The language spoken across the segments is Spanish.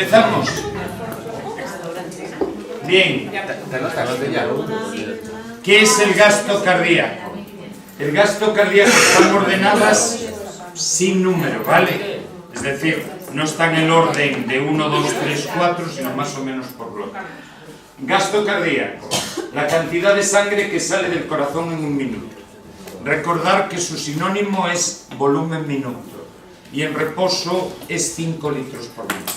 ¿Empezamos? Bien. ¿Qué es el gasto cardíaco? El gasto cardíaco están ordenadas sin número, ¿vale? Es decir, no está en el orden de 1, 2, 3, 4, sino más o menos por bloque. Gasto cardíaco, la cantidad de sangre que sale del corazón en un minuto. Recordar que su sinónimo es volumen minuto y en reposo es 5 litros por minuto.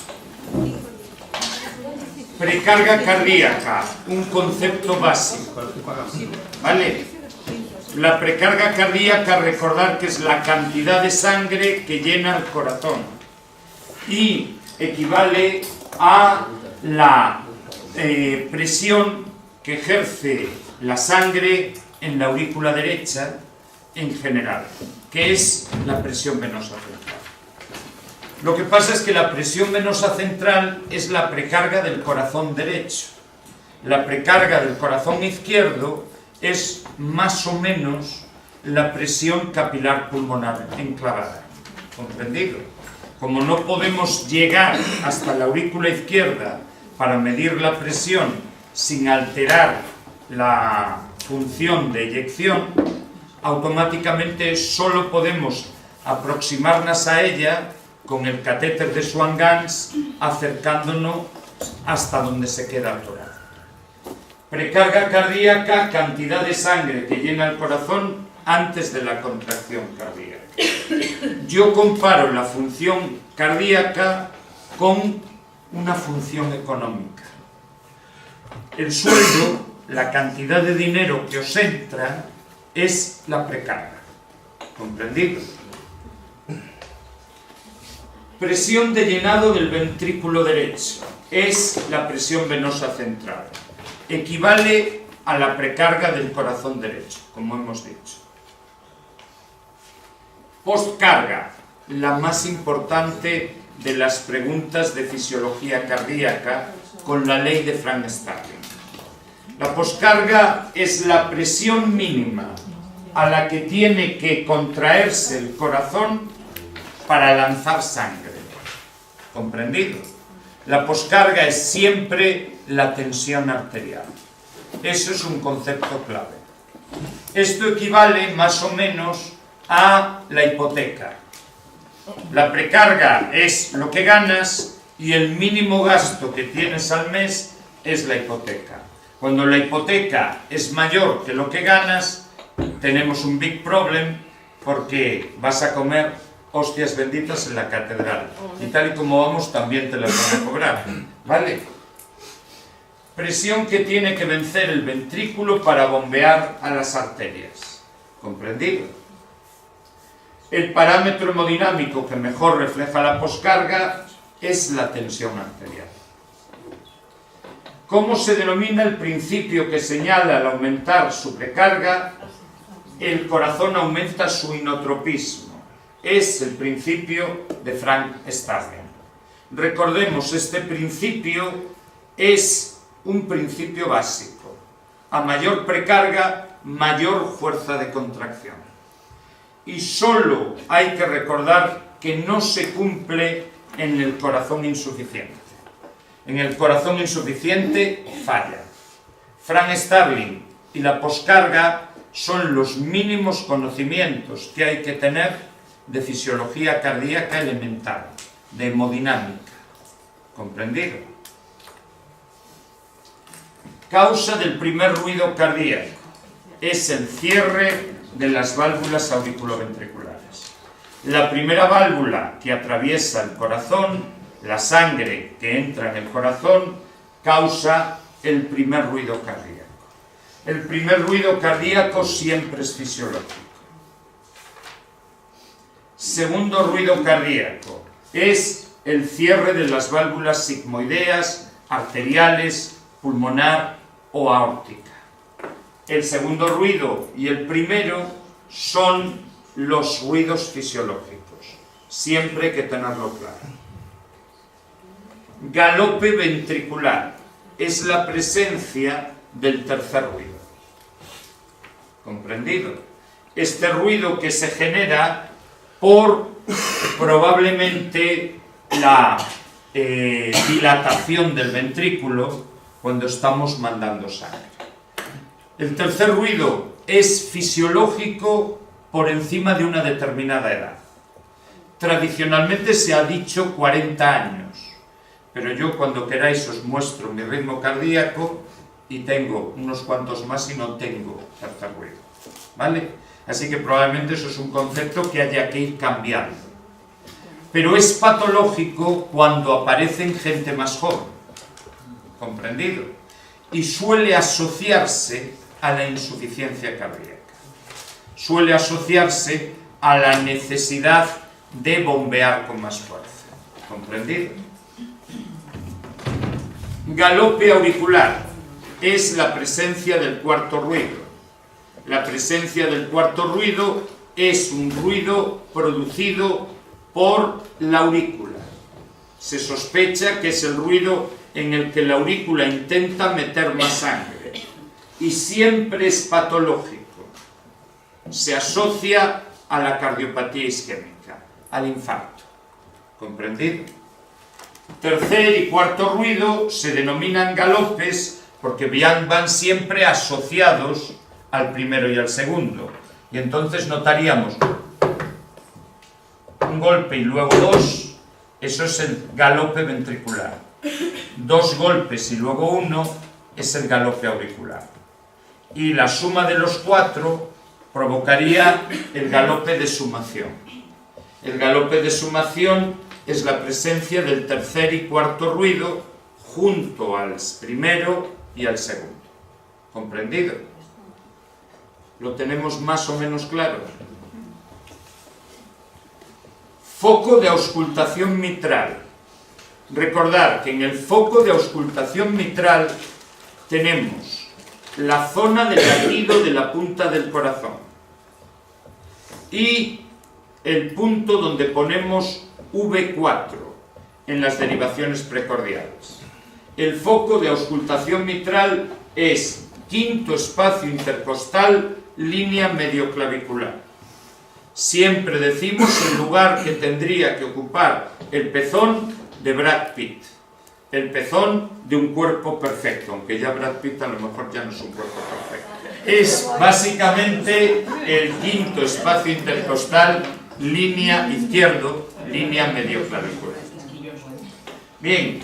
Precarga cardíaca, un concepto básico, ¿vale? La precarga cardíaca, recordar que es la cantidad de sangre que llena el corazón y equivale a la presión que ejerce la sangre en la aurícula derecha en general, que es la presión venosa central. Lo que pasa es que la presión venosa central es la precarga del corazón derecho. La precarga del corazón izquierdo es más o menos la presión capilar pulmonar enclavada. ¿Comprendido? Como no podemos llegar hasta la aurícula izquierda para medir la presión sin alterar la función de eyección, automáticamente solo podemos aproximarnos a ella con el catéter de Swan-Ganz, acercándonos hasta donde se queda atorado. Precarga cardíaca, cantidad de sangre que llena el corazón antes de la contracción cardíaca. Yo comparo la función cardíaca con una función económica. El sueldo, la cantidad de dinero que os entra, es la precarga. ¿Comprendido? Presión de llenado del ventrículo derecho es la presión venosa central. Equivale a la precarga del corazón derecho, como hemos dicho. Postcarga, la más importante de las preguntas de fisiología cardíaca con la ley de Frank Starling. La postcarga es la presión mínima a la que tiene que contraerse el corazón para lanzar sangre. ¿Comprendido? La postcarga es siempre la tensión arterial. Eso es un concepto clave. Esto equivale más o menos a la hipoteca. La precarga es lo que ganas y el mínimo gasto que tienes al mes es la hipoteca. Cuando la hipoteca es mayor que lo que ganas, tenemos un big problem porque vas a comer hostias benditas en la catedral. Y tal y como vamos, también te las van a cobrar. ¿Vale? Presión que tiene que vencer el ventrículo para bombear a las arterias. ¿Comprendido? El parámetro hemodinámico que mejor refleja la poscarga es la tensión arterial. ¿Cómo se denomina el principio que señala al aumentar su precarga? El corazón aumenta su inotropismo. Es el principio de Frank Starling. Recordemos, este principio es un principio básico. A mayor precarga, mayor fuerza de contracción. Y solo hay que recordar que no se cumple en el corazón insuficiente. En el corazón insuficiente falla. Frank Starling y la poscarga son los mínimos conocimientos que hay que tener de fisiología cardíaca elemental, de hemodinámica. ¿Comprendido? Causa del primer ruido cardíaco es el cierre de las válvulas auriculoventriculares. La primera válvula que atraviesa el corazón, la sangre que entra en el corazón, causa el primer ruido cardíaco. El primer ruido cardíaco siempre es fisiológico. Segundo ruido cardíaco es el cierre de las válvulas sigmoideas, arteriales, pulmonar o aórtica. El segundo ruido y el primero son los ruidos fisiológicos. Siempre hay que tenerlo claro. Galope ventricular es la presencia del tercer ruido. ¿Comprendido? Este ruido que se genera por probablemente la dilatación del ventrículo cuando estamos mandando sangre. El tercer ruido es fisiológico por encima de una determinada edad. Tradicionalmente se ha dicho 40 años, pero yo cuando queráis os muestro mi ritmo cardíaco y tengo unos cuantos más y no tengo tercer ruido, ¿vale? Así que probablemente eso es un concepto que haya que ir cambiando. Pero es patológico cuando aparece en gente más joven, ¿comprendido? Y suele asociarse a la insuficiencia cardíaca. Suele asociarse a la necesidad de bombear con más fuerza, ¿comprendido? Galope auricular es la presencia del cuarto ruido. La presencia del cuarto ruido es un ruido producido por la aurícula. Se sospecha que es el ruido en el que la aurícula intenta meter más sangre y siempre es patológico. Se asocia a la cardiopatía isquémica, al infarto. ¿Comprendido? Tercer y cuarto ruido se denominan galopes porque van siempre asociados al primero y al segundo. Y entonces notaríamos un golpe y luego dos, eso es el galope ventricular. Dos golpes y luego uno es el galope auricular. Y la suma de los cuatro provocaría el galope de sumación. El galope de sumación es la presencia del tercer y cuarto ruido junto al primero y al segundo. ¿Comprendido? ¿Lo tenemos más o menos claro? Foco de auscultación mitral. Recordad que en el foco de auscultación mitral tenemos la zona del latido de la punta del corazón y el punto donde ponemos V4 en las derivaciones precordiales. El foco de auscultación mitral es quinto espacio intercostal, línea medioclavicular. Siempre decimos el lugar que tendría que ocupar el pezón de Brad Pitt, el pezón de un cuerpo perfecto, aunque ya Brad Pitt a lo mejor ya no es un cuerpo perfecto. Es básicamente el quinto espacio intercostal, línea izquierdo, línea medioclavicular. Bien,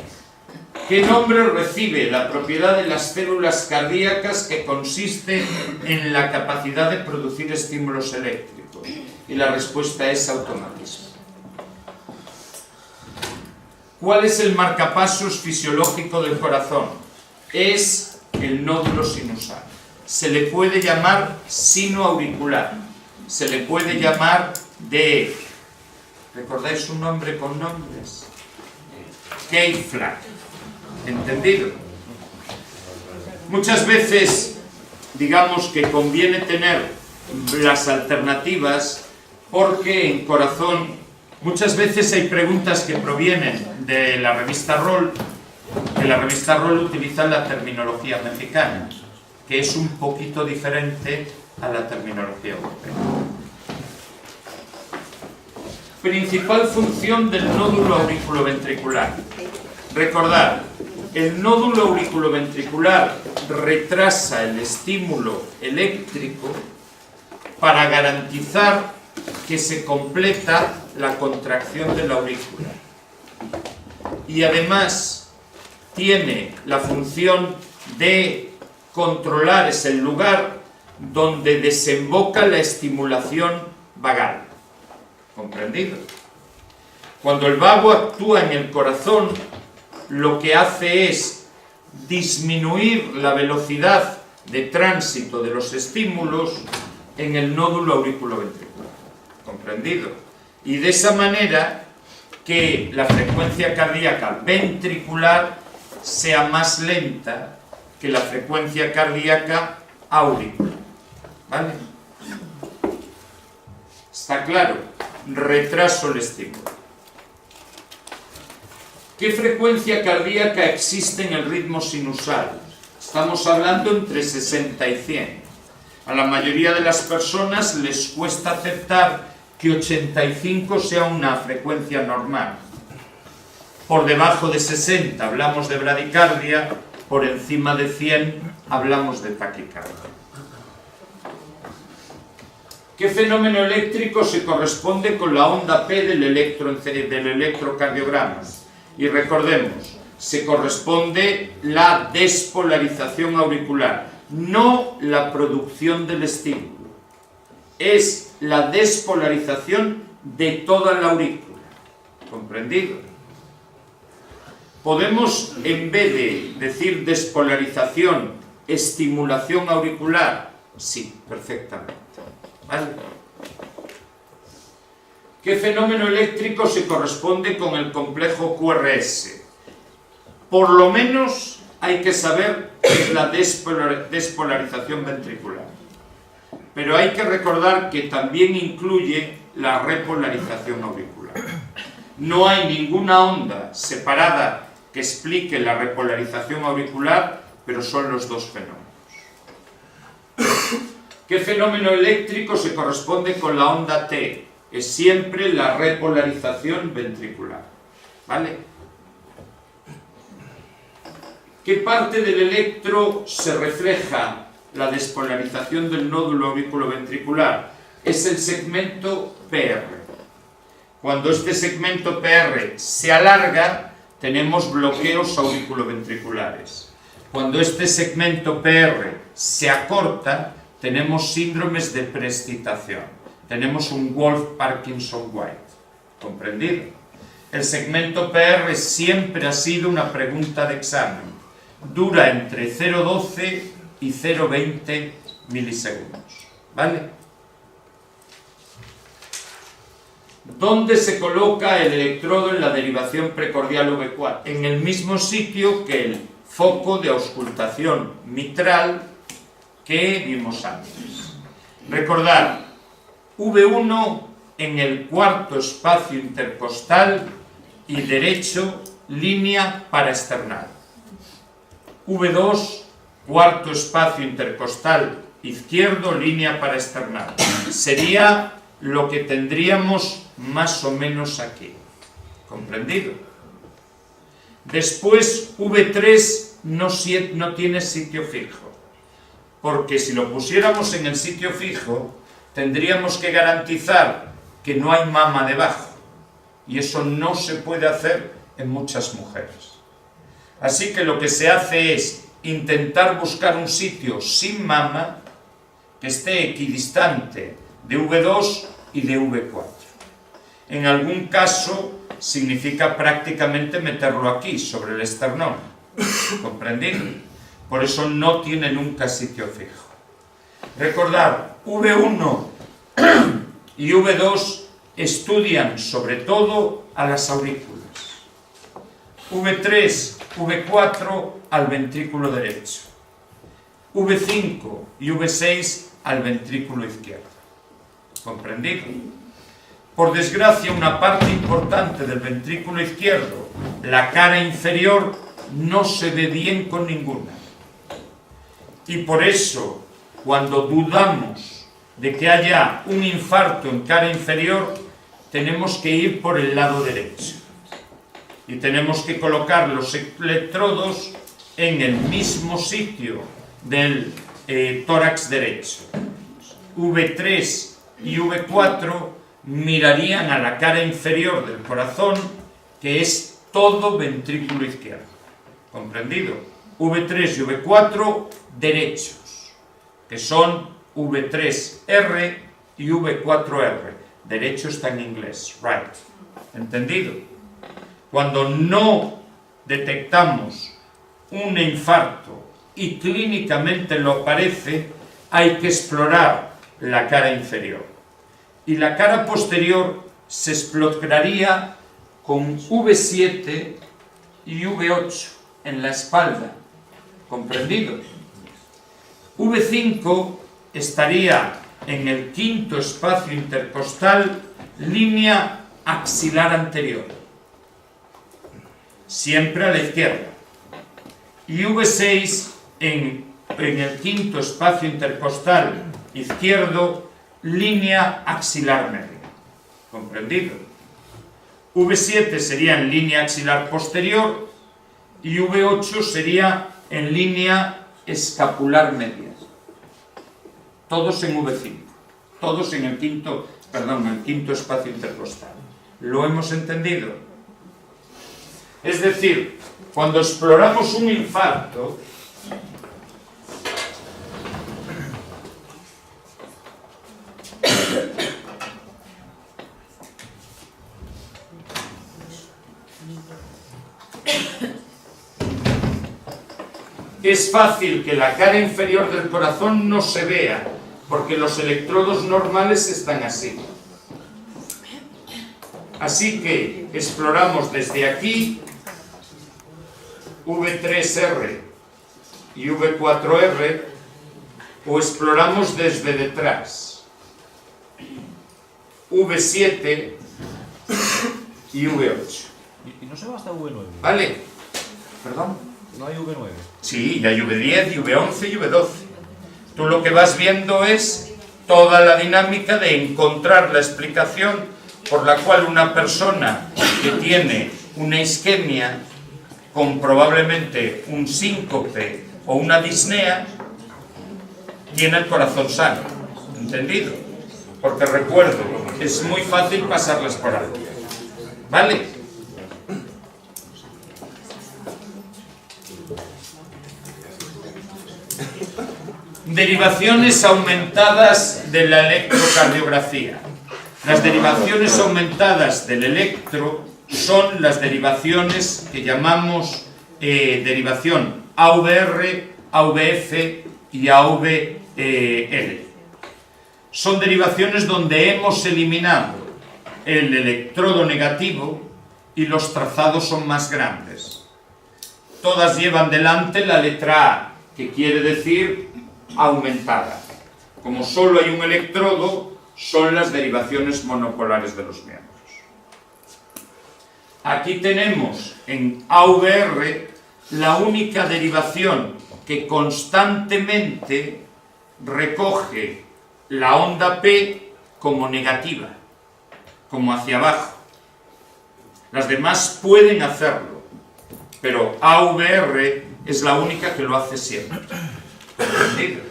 ¿qué nombre recibe la propiedad de las células cardíacas que consiste en la capacidad de producir estímulos eléctricos? Y la respuesta es automatismo. ¿Cuál es el marcapasos fisiológico del corazón? Es el nódulo sinusal. Se le puede llamar sino auricular, se le puede llamar de... ¿Recordáis su nombre con nombres? K-flag. ¿Entendido? Muchas veces, digamos que conviene tener las alternativas porque en corazón muchas veces hay preguntas que provienen de la revista Roll, que la revista Roll utiliza la terminología mexicana, que es un poquito diferente a la terminología europea. Principal función del nódulo auriculoventricular. Recordad, el nódulo auriculoventricular retrasa el estímulo eléctrico para garantizar que se completa la contracción de la aurícula. Y además tiene la función de controlar, es el lugar donde desemboca la estimulación vagal. ¿Comprendido? Cuando el vago actúa en el corazón, lo que hace es disminuir la velocidad de tránsito de los estímulos en el nódulo auriculoventricular. ¿Comprendido? Y de esa manera que la frecuencia cardíaca ventricular sea más lenta que la frecuencia cardíaca auricular. ¿Vale? ¿Está claro? Retraso el estímulo. ¿Qué frecuencia cardíaca existe en el ritmo sinusal? Estamos hablando entre 60 y 100. A la mayoría de las personas les cuesta aceptar que 85 sea una frecuencia normal. Por debajo de 60 hablamos de bradicardia, por encima de 100 hablamos de taquicardia. ¿Qué fenómeno eléctrico se corresponde con la onda P del electrocardiograma? Y recordemos, se corresponde la despolarización auricular, no la producción del estímulo. Es la despolarización de toda la aurícula. ¿Comprendido? Podemos, en vez de decir despolarización, estimulación auricular. Sí, perfectamente. ¿Vale? ¿Qué fenómeno eléctrico se corresponde con el complejo QRS? Por lo menos hay que saber qué es la despolarización ventricular. Pero hay que recordar que también incluye la repolarización auricular. No hay ninguna onda separada que explique la repolarización auricular, pero son los dos fenómenos. ¿Qué fenómeno eléctrico se corresponde con la onda T? Es siempre la repolarización ventricular. ¿Vale? ¿Qué parte del electro se refleja la despolarización del nódulo auriculoventricular? Es el segmento PR. Cuando este segmento PR se alarga, tenemos bloqueos auriculoventriculares. Cuando este segmento PR se acorta, tenemos síndromes de prescitación. Tenemos un Wolff-Parkinson-White. ¿Comprendido? El segmento PR siempre ha sido una pregunta de examen. Dura entre 0,12 y 0,20 milisegundos. ¿Vale? ¿Dónde se coloca el electrodo en la derivación precordial V4? En el mismo sitio que el foco de auscultación mitral que vimos antes. Recordad, V1 en el cuarto espacio intercostal y derecho, línea paraesternal. V2, cuarto espacio intercostal izquierdo, línea paraesternal. Sería lo que tendríamos más o menos aquí. ¿Comprendido? Después, V3 no tiene sitio fijo. Porque si lo pusiéramos en el sitio fijo, tendríamos que garantizar que no hay mama debajo. Y eso no se puede hacer en muchas mujeres. Así que lo que se hace es intentar buscar un sitio sin mama que esté equidistante de V2 y de V4. En algún caso significa prácticamente meterlo aquí, sobre el esternón. ¿Comprendido? Por eso no tiene nunca sitio fijo. Recordad, V1 y V2 estudian sobre todo a las aurículas. V3, V4 al ventrículo derecho. V5 y V6 al ventrículo izquierdo. ¿Comprendido? Por desgracia, una parte importante del ventrículo izquierdo, la cara inferior, no se ve bien con ninguna. Y por eso, cuando dudamos de que haya un infarto en cara inferior, tenemos que ir por el lado derecho. Y tenemos que colocar los electrodos en el mismo sitio del tórax derecho. V3 y V4 mirarían a la cara inferior del corazón, que es todo ventrículo izquierdo. ¿Comprendido? V3 y V4 derechos, que son V3R y V4R. Derecho está en inglés, right. ¿Entendido? Cuando no detectamos un infarto y clínicamente lo aparece, hay que explorar la cara inferior. Y la cara posterior se exploraría con V7 y V8 en la espalda. ¿Comprendido? V5 estaría en el quinto espacio intercostal, línea axilar anterior. Siempre a la izquierda. Y V6 en el quinto espacio intercostal izquierdo, línea axilar media. ¿Comprendido? V7 sería en línea axilar posterior y V8 sería en línea escapular media. Todos en V5, todos en el quinto espacio intercostal. ¿Lo hemos entendido? Es decir, cuando exploramos un infarto, es fácil que la cara inferior del corazón no se vea, porque los electrodos normales están así. Así que exploramos desde aquí V3R y V4R, o exploramos desde detrás V7 y V8. ¿Y no se va hasta V9? ¿Vale? ¿Perdón? ¿No hay V9? Sí, y hay V10 y V11 y V12. Tú lo que vas viendo es toda la dinámica de encontrar la explicación por la cual una persona que tiene una isquemia con probablemente un síncope o una disnea tiene el corazón sano. ¿Entendido? Porque recuerdo, es muy fácil pasarlas por alto. ¿Vale? Derivaciones aumentadas de la electrocardiografía. Las derivaciones aumentadas del electro son las derivaciones que llamamos derivación AVR, AVF y AVL. Son derivaciones donde hemos eliminado el electrodo negativo y los trazados son más grandes. Todas llevan delante la letra A, que quiere decir aumentada. Como solo hay un electrodo, son las derivaciones monopolares de los miembros. Aquí tenemos en AVR la única derivación que constantemente recoge la onda P como negativa, como hacia abajo. Las demás pueden hacerlo, pero AVR es la única que lo hace siempre. ¿Entendido?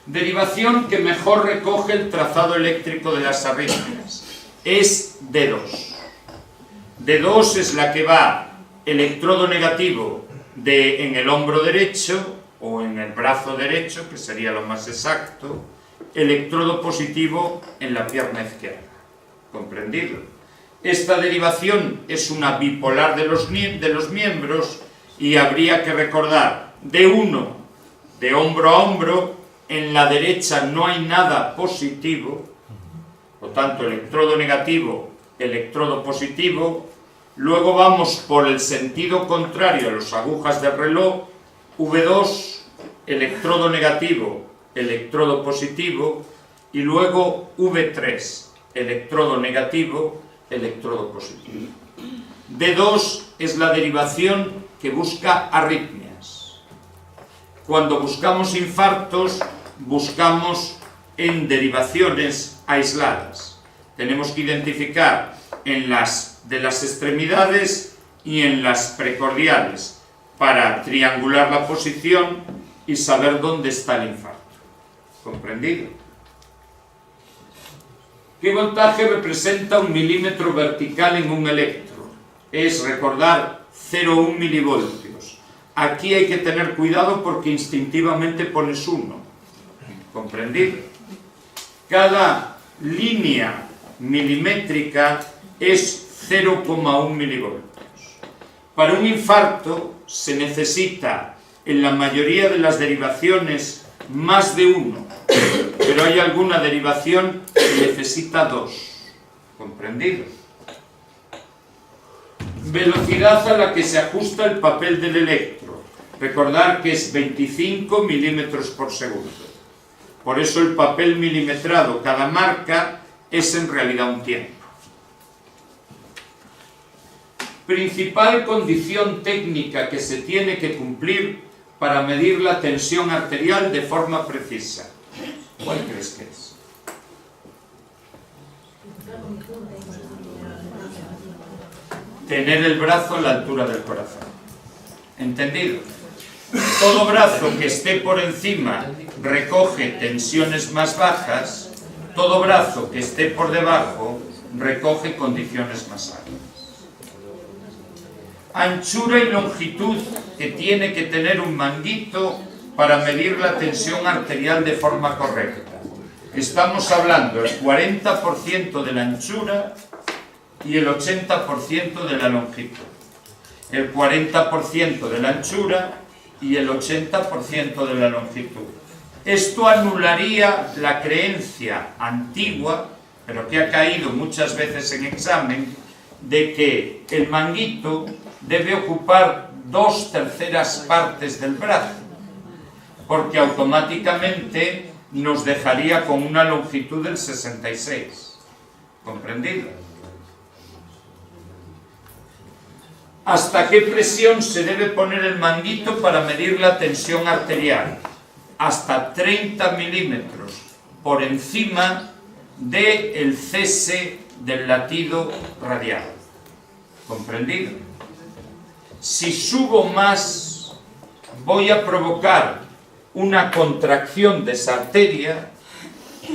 Derivación que mejor recoge el trazado eléctrico de las arritmias es D2. D2 es la que va electrodo negativo en el hombro derecho o en el brazo derecho, que sería lo más exacto, electrodo positivo en la pierna izquierda. ¿Comprendido? Esta derivación es una bipolar de los miembros y habría que recordar D1 de hombro a hombro. En la derecha no hay nada positivo, por lo tanto electrodo negativo, electrodo positivo. Luego vamos por el sentido contrario a las agujas del reloj, V2, electrodo negativo, electrodo positivo, y luego V3, electrodo negativo, electrodo positivo. D2 es la derivación que busca arritmias. Cuando buscamos infartos, buscamos en derivaciones aisladas. Tenemos que identificar en las de las extremidades y en las precordiales para triangular la posición y saber dónde está el infarto. ¿Comprendido? ¿Qué voltaje representa un milímetro vertical en un electro? Es, recordar, 0,1 milivoltios. Aquí hay que tener cuidado porque instintivamente pones 1. ¿Comprendido? Cada línea milimétrica es 0,1 milivoltios. Para un infarto se necesita en la mayoría de las derivaciones más de 1, pero hay alguna derivación que necesita 2. ¿Comprendido? Velocidad a la que se ajusta el papel del electro. Recordar que es 25 milímetros por segundo. Por eso el papel milimetrado, cada marca, es en realidad un tiempo. Principal condición técnica que se tiene que cumplir para medir la tensión arterial de forma precisa. ¿Cuál crees que es? tener el brazo a la altura del corazón. ¿Entendido? Todo brazo que esté por encima recoge tensiones más bajas, todo brazo que esté por debajo recoge condiciones más altas. Anchura y longitud que tiene que tener un manguito para medir la tensión arterial de forma correcta. Estamos hablando del 40% de la anchura y el 80% de la longitud. El 40% de la anchura y el 80% de la longitud. Esto anularía la creencia antigua, pero que ha caído muchas veces en examen, de que el manguito debe ocupar 2/3 partes del brazo, porque automáticamente nos dejaría con una longitud del 66. ¿Comprendido? ¿Hasta qué presión se debe poner el manguito para medir la tensión arterial? Hasta 30 milímetros por encima del cese del latido radial. ¿Comprendido? Si subo más, voy a provocar una contracción de esa arteria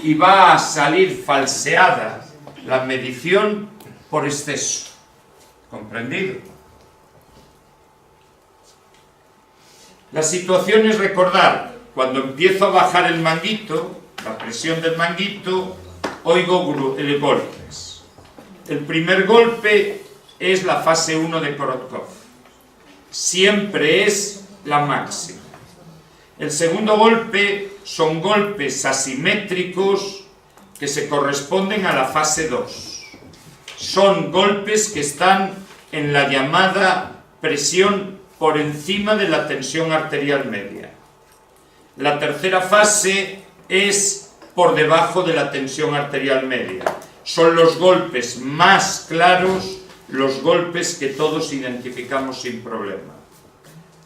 y va a salir falseada la medición por exceso. ¿Comprendido? La situación es recordar, cuando empiezo a bajar el manguito, la presión del manguito, oigo golpes. El primer golpe es la fase 1 de Korotkov. Siempre es la máxima. El segundo golpe son golpes asimétricos que se corresponden a la fase 2. Son golpes que están en la llamada presión por encima de la tensión arterial media. La tercera fase es por debajo de la tensión arterial media. Son los golpes más claros, los golpes que todos identificamos sin problema.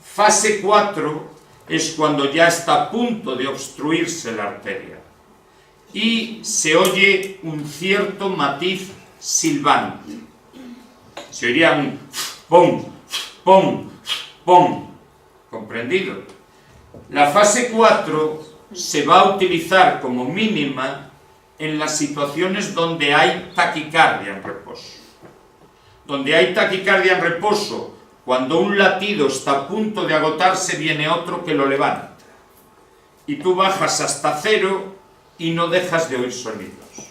Fase 4 es cuando ya está a punto de obstruirse la arteria y se oye un cierto matiz silbante. Se oiría un pum, pum, pum. ¿Comprendido? La fase 4 se va a utilizar como mínima en las situaciones donde hay taquicardia en reposo. Donde hay taquicardia en reposo, cuando un latido está a punto de agotarse, viene otro que lo levanta. Y tú bajas hasta 0 y no dejas de oír sonidos.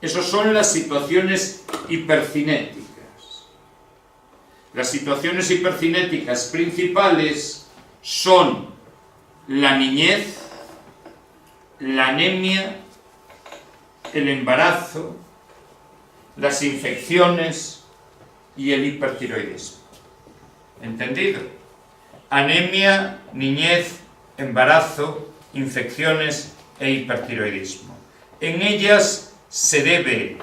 Esas son las situaciones hipercinéticas. Las situaciones hipercinéticas principales son la niñez, la anemia, el embarazo, las infecciones y el hipertiroidismo. ¿Entendido? Anemia, niñez, embarazo, infecciones e hipertiroidismo. En ellas se debe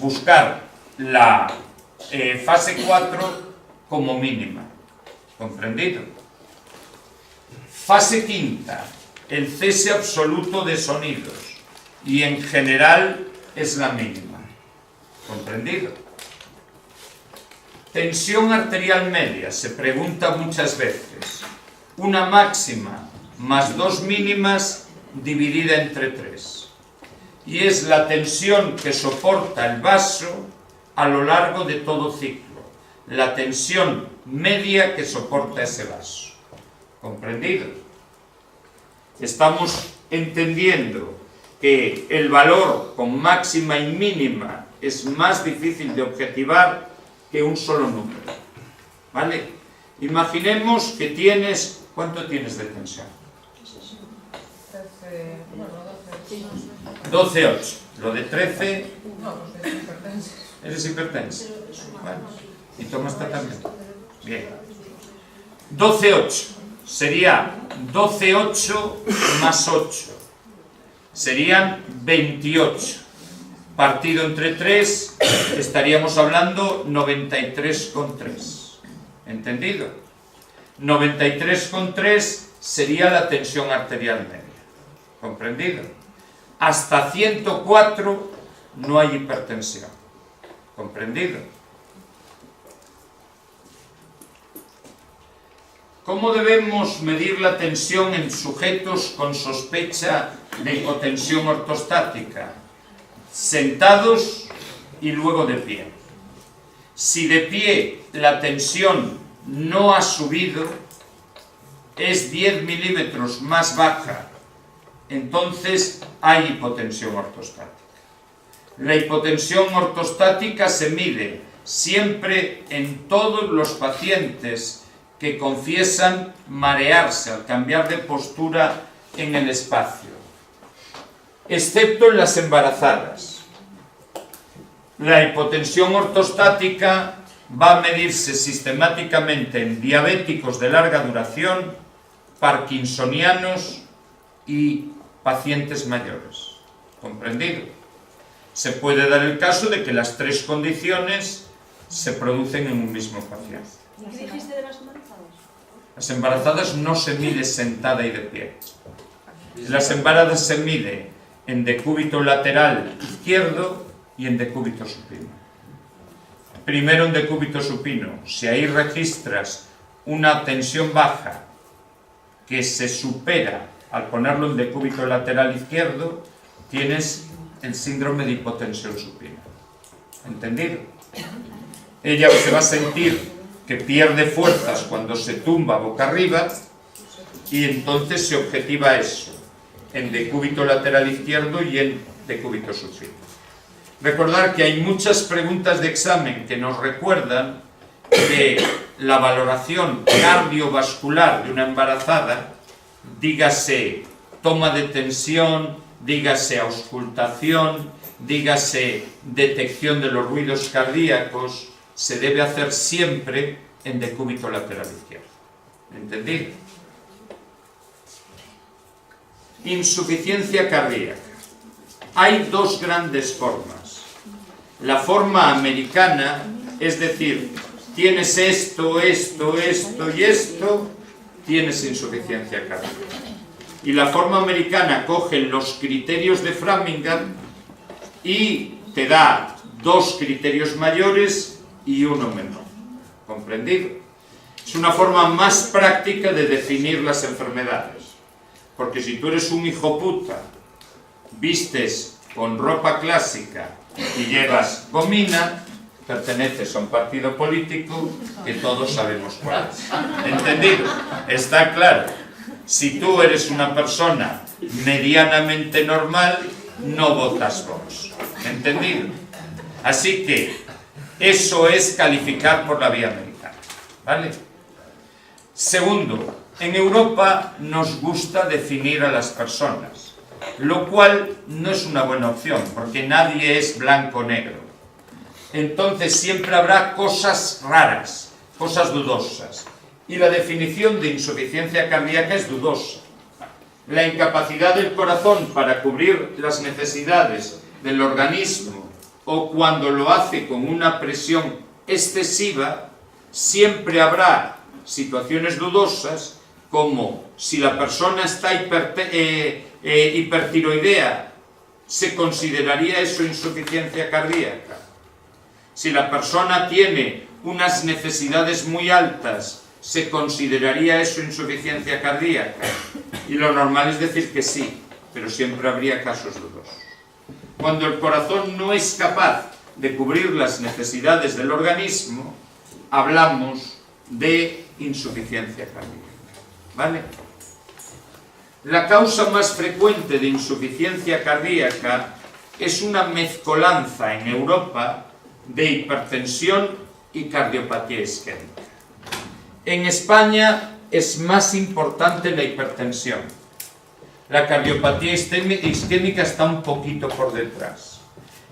buscar la fase 4 como mínima. ¿Comprendido? Fase 5, el cese absoluto de sonidos, y en general es la mínima. ¿Comprendido? Tensión arterial media, se pregunta muchas veces. Una máxima más 2 mínimas dividida entre 3. Y es la tensión que soporta el vaso a lo largo de todo ciclo. La tensión media que soporta ese vaso. ¿Comprendido? Estamos entendiendo que el valor con máxima y mínima es más difícil de objetivar que un solo número. ¿Vale? Imaginemos que tienes... ¿Cuánto tienes de tensión? 12,8. Lo de 13... No, pues es hipertenso. ¿Eres hipertenso? Bueno. ¿Y tomas tratamiento? Bien. 12,8. Sería 12,8 más 8. Serían 28. Partido entre 3, estaríamos hablando 93,3. ¿Entendido? 93,3 sería la tensión arterial media. ¿Comprendido? Hasta 104 no hay hipertensión. ¿Comprendido? ¿Cómo debemos medir la tensión en sujetos con sospecha de hipotensión ortostática? Sentados y luego de pie. Si de pie la tensión no ha subido, es 10 milímetros más baja, entonces hay hipotensión ortostática. La hipotensión ortostática se mide siempre en todos los pacientes que confiesan marearse al cambiar de postura en el espacio, excepto en las embarazadas. La hipotensión ortostática va a medirse sistemáticamente en diabéticos de larga duración, parkinsonianos y pacientes mayores. ¿Comprendido? Se puede dar el caso de que las tres condiciones se producen en un mismo paciente. ¿Qué dijiste de las embarazadas? Las embarazadas no se mide sentada y de pie. Las embarazadas se mide en decúbito lateral izquierdo y en decúbito supino. Primero en decúbito supino. Si ahí registras una tensión baja que se supera al ponerlo en decúbito lateral izquierdo, tienes el síndrome de hipotensión supina. ¿Entendido? Ella se va a sentir que pierde fuerzas cuando se tumba boca arriba y entonces se objetiva eso en decúbito lateral izquierdo y en decúbito supino. Recordar que hay muchas preguntas de examen que nos recuerdan que la valoración cardiovascular de una embarazada, dígase toma de tensión, dígase auscultación, dígase detección de los ruidos cardíacos, se debe hacer siempre en decúbito lateral izquierdo. ¿Entendido? Insuficiencia cardíaca. Hay dos grandes formas. La forma americana, es decir, tienes esto, esto, esto y esto, tienes insuficiencia cardíaca. Y la forma americana coge los criterios de Framingham y te da dos criterios mayores y uno menor. ¿Comprendido? Es una forma más práctica de definir las enfermedades. Porque si tú eres un hijo puta, vistes con ropa clásica y llevas gomina, perteneces a un partido político que todos sabemos cuál es. ¿Entendido? Está claro. Si tú eres una persona medianamente normal, no votas Vox. ¿Entendido? Así que eso es calificar por la vía americana. ¿Vale? Segundo, en Europa nos gusta definir a las personas, lo cual no es una buena opción, porque nadie es blanco o negro. Entonces siempre habrá cosas raras, cosas dudosas. Y la definición de insuficiencia cardíaca es dudosa. La incapacidad del corazón para cubrir las necesidades del organismo o cuando lo hace con una presión excesiva, siempre habrá situaciones dudosas, como si la persona está hipertiroidea, ¿se consideraría eso insuficiencia cardíaca? Si la persona tiene unas necesidades muy altas, ¿se consideraría eso insuficiencia cardíaca? Y lo normal es decir que sí, pero siempre habría casos dudosos. Cuando el corazón no es capaz de cubrir las necesidades del organismo, hablamos de insuficiencia cardíaca. ¿Vale? La causa más frecuente de insuficiencia cardíaca es una mezcolanza en Europa de hipertensión y cardiopatía isquémica. En España es más importante la hipertensión. La cardiopatía isquémica está un poquito por detrás.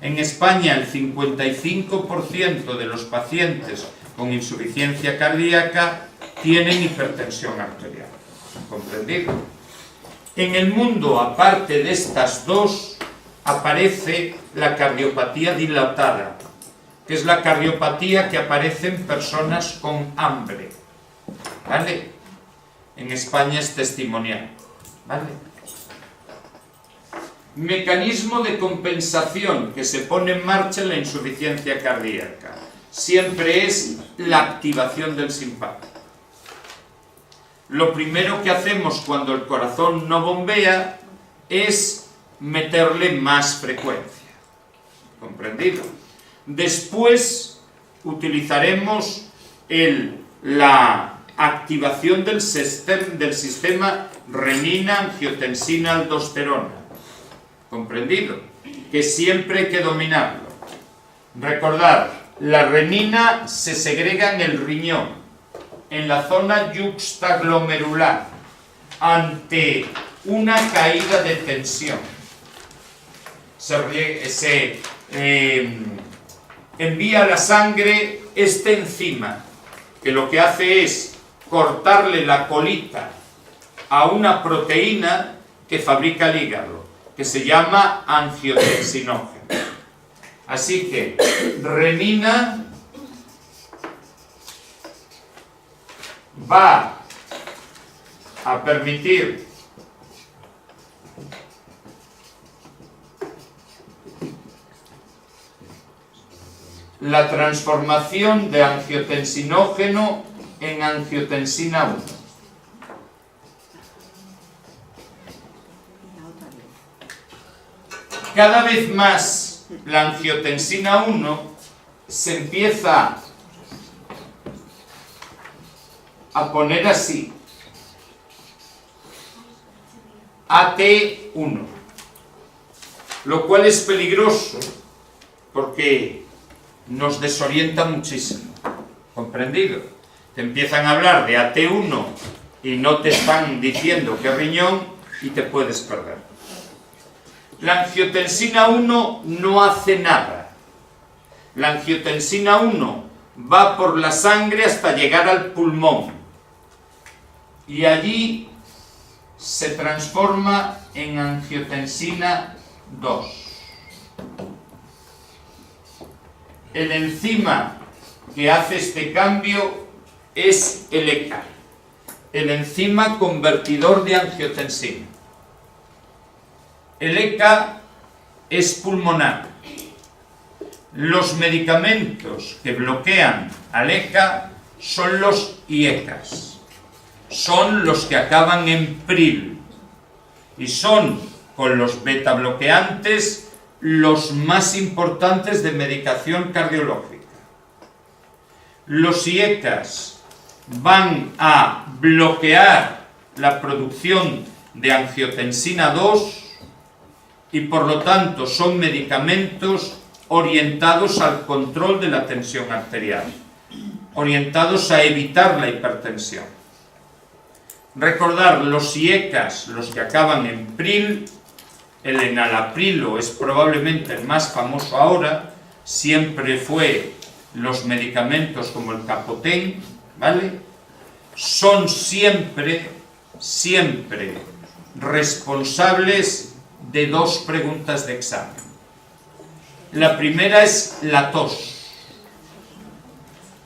En España el 55% de los pacientes con insuficiencia cardíaca tienen hipertensión arterial. ¿Comprendido? En el mundo, aparte de estas dos, aparece la cardiopatía dilatada, que es la cardiopatía que aparece en personas con hambre. ¿Vale? En España es testimonial. ¿Vale? Mecanismo de compensación que se pone en marcha en la insuficiencia cardíaca siempre es la activación del simpático. lo primero que hacemos cuando el corazón no bombea es meterle más frecuencia. ¿Comprendido? Después utilizaremos la activación del sistema renina-angiotensina-aldosterona. ¿Comprendido? Que siempre hay que dominarlo. Recordad, la renina se segrega en el riñón, en la zona yuxtaglomerular, ante una caída de tensión. Se envía a la sangre esta enzima, que lo que hace es cortarle la colita a una proteína que fabrica el hígado, que se llama angiotensinógeno. Así que renina va a permitir la transformación de angiotensinógeno en angiotensina 1. Cada vez más la angiotensina 1 se empieza a poner así, AT1, lo cual es peligroso porque nos desorienta muchísimo. ¿Comprendido? Te empiezan a hablar de AT1 y no te están diciendo qué riñón y te puedes perder. La angiotensina 1 no hace nada. La angiotensina 1 va por la sangre hasta llegar al pulmón y allí se transforma en angiotensina 2. El enzima que hace este cambio es el ECA, el enzima convertidor de angiotensina. El ECA es pulmonar. Los medicamentos que bloquean al ECA son los IECAs. Son los que acaban en PRIL. Y son, con los beta bloqueantes, los más importantes de medicación cardiológica. Los IECAs van a bloquear la producción de angiotensina 2 y por lo tanto son medicamentos orientados al control de la tensión arterial, orientados a evitar la hipertensión. Recordar, los IECAs, los que acaban en PRIL, el enalaprilo es probablemente el más famoso ahora, siempre fue los medicamentos como el Capotén, ¿vale? Son siempre responsables de dos preguntas de examen. La primera es la tos,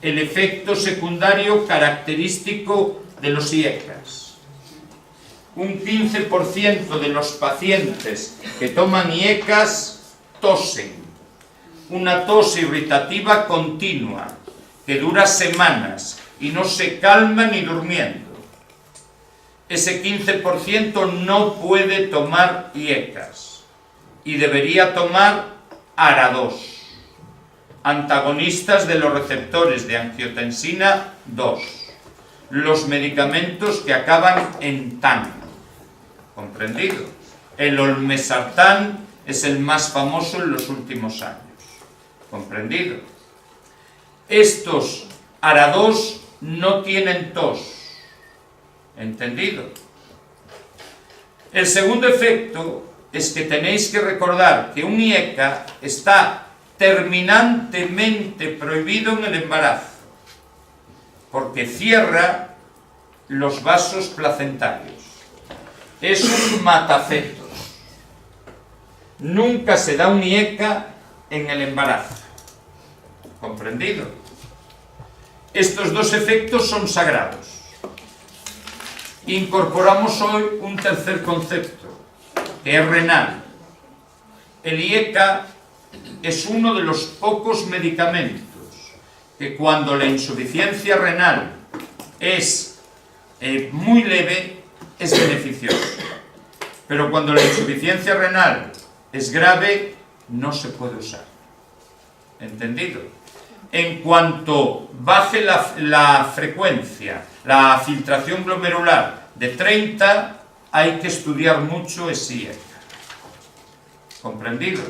el efecto secundario característico de los IECAs. Un 15% de los pacientes que toman IECAs tosen, una tos irritativa continua que dura semanas y no se calma ni durmiendo. Ese 15% no puede tomar IECAs y debería tomar ARA2, antagonistas de los receptores de angiotensina 2, los medicamentos que acaban en TAN. ¿Comprendido? El olmesartán es el más famoso en los últimos años. ¿Comprendido? Estos ARA2 no tienen tos. ¿Entendido? El segundo efecto es que tenéis que recordar que un IECA está terminantemente prohibido en el embarazo, porque cierra los vasos placentarios. Es un matafetos. Nunca se da un IECA en el embarazo. ¿Comprendido? Estos dos efectos son sagrados. Incorporamos hoy un tercer concepto, que es renal. El IECA es uno de los pocos medicamentos que cuando la insuficiencia renal es muy leve, es beneficioso. Pero cuando la insuficiencia renal es grave, no se puede usar. ¿Entendido? En cuanto baje la frecuencia, la filtración glomerular de 30, hay que estudiar mucho ese IECA. ¿Comprendido?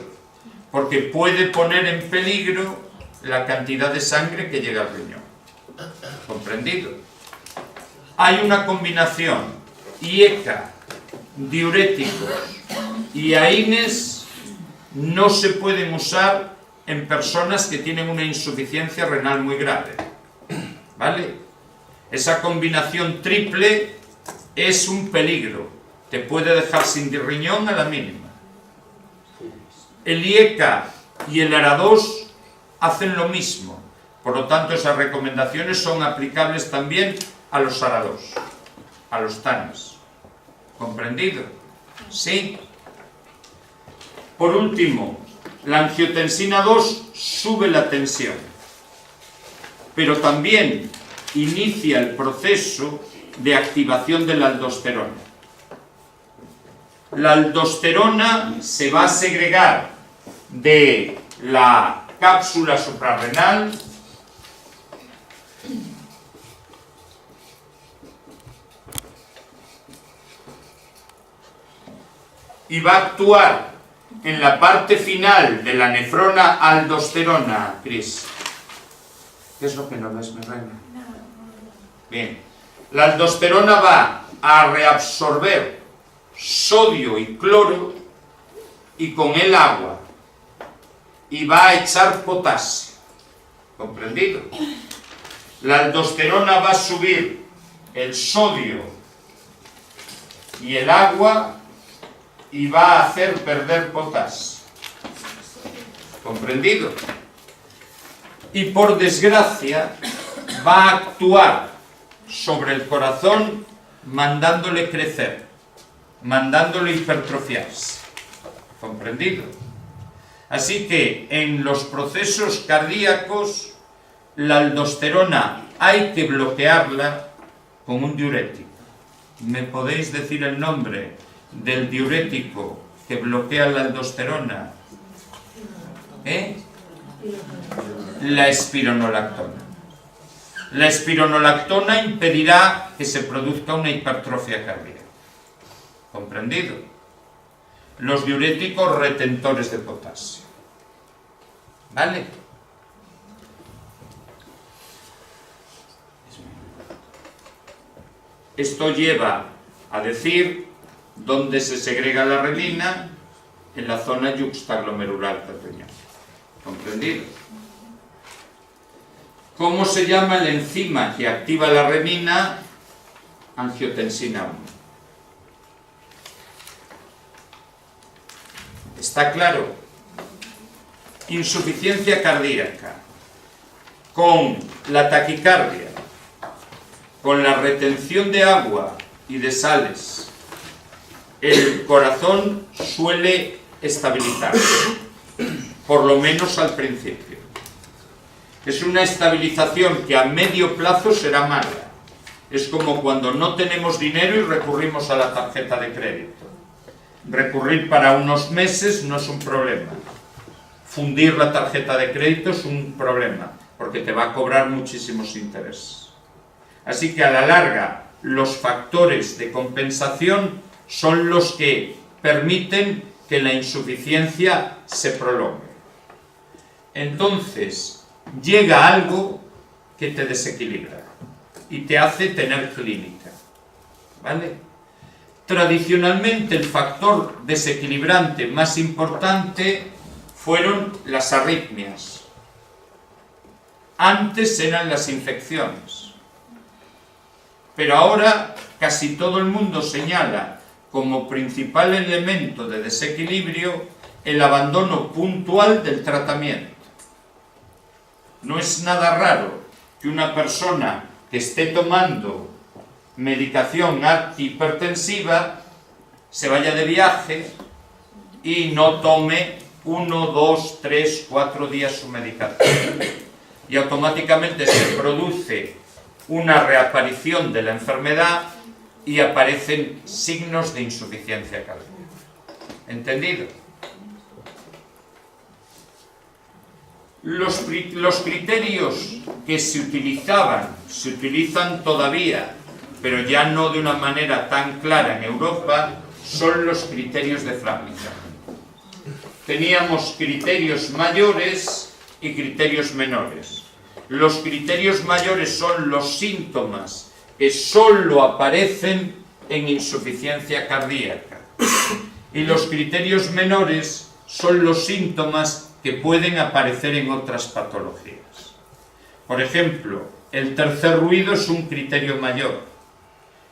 Porque puede poner en peligro la cantidad de sangre que llega al riñón. ¿Comprendido? Hay una combinación IECA, diuréticos y AINES, no se pueden usar en personas que tienen una insuficiencia renal muy grave. ¿Vale? Esa combinación triple es un peligro. Te puede dejar sin riñón a la mínima. El IECA y el ARA2 hacen lo mismo. Por lo tanto, esas recomendaciones son aplicables también a los ARA2, a los TANs. ¿Comprendido? ¿Sí? Por último, la angiotensina 2 sube la tensión, pero también inicia el proceso de activación de la aldosterona. La aldosterona se va a segregar de la cápsula suprarrenal y va a actuar en la parte final de la nefrona aldosterona, Cris. ¿Qué es lo que no ves, mi reina? Bien. La aldosterona va a reabsorber sodio y cloro y con el agua y va a echar potasio. ¿Comprendido? La aldosterona va a subir el sodio y el agua y va a hacer perder potasio. ¿Comprendido? Y por desgracia va a actuar sobre el corazón mandándole crecer, mandándole hipertrofiarse. ¿Comprendido? Así que en los procesos cardíacos la aldosterona hay que bloquearla con un diurético. ¿Me podéis decir el nombre del diurético que bloquea la aldosterona? La espironolactona. La espironolactona impedirá que se produzca una hipertrofia cardíaca. ¿Comprendido? Los diuréticos retentores de potasio. ¿Vale? Esto lleva a decir dónde se segrega la renina, en la zona yuxtaglomerular del riñón. ¿Comprendido? ¿Cómo se llama la enzima que activa la renina? Angiotensina 1. ¿Está claro? Insuficiencia cardíaca, con la taquicardia, con la retención de agua y de sales, el corazón suele estabilizarse, por lo menos al principio. Es una estabilización que a medio plazo será mala. Es como cuando no tenemos dinero y recurrimos a la tarjeta de crédito. Recurrir para unos meses no es un problema. Fundir la tarjeta de crédito es un problema, porque te va a cobrar muchísimos intereses. Así que a la larga, los factores de compensación son los que permiten que la insuficiencia se prolongue. Entonces, llega algo que te desequilibra y te hace tener clínica. ¿Vale? Tradicionalmente, el factor desequilibrante más importante fueron las arritmias. Antes eran las infecciones. Pero ahora casi todo el mundo señala como principal elemento de desequilibrio el abandono puntual del tratamiento. No es nada raro que una persona que esté tomando medicación antihipertensiva se vaya de viaje y no tome 1, 2, 3, 4 días su medicación. Y automáticamente se produce una reaparición de la enfermedad y aparecen signos de insuficiencia cardíaca. ¿Entendido? Los criterios que se utilizan todavía, pero ya no de una manera tan clara en Europa, son los criterios de Framingham. Teníamos criterios mayores y criterios menores. Los criterios mayores son los síntomas que solo aparecen en insuficiencia cardíaca. Y los criterios menores son los síntomas que pueden aparecer en otras patologías. Por ejemplo, el tercer ruido es un criterio mayor.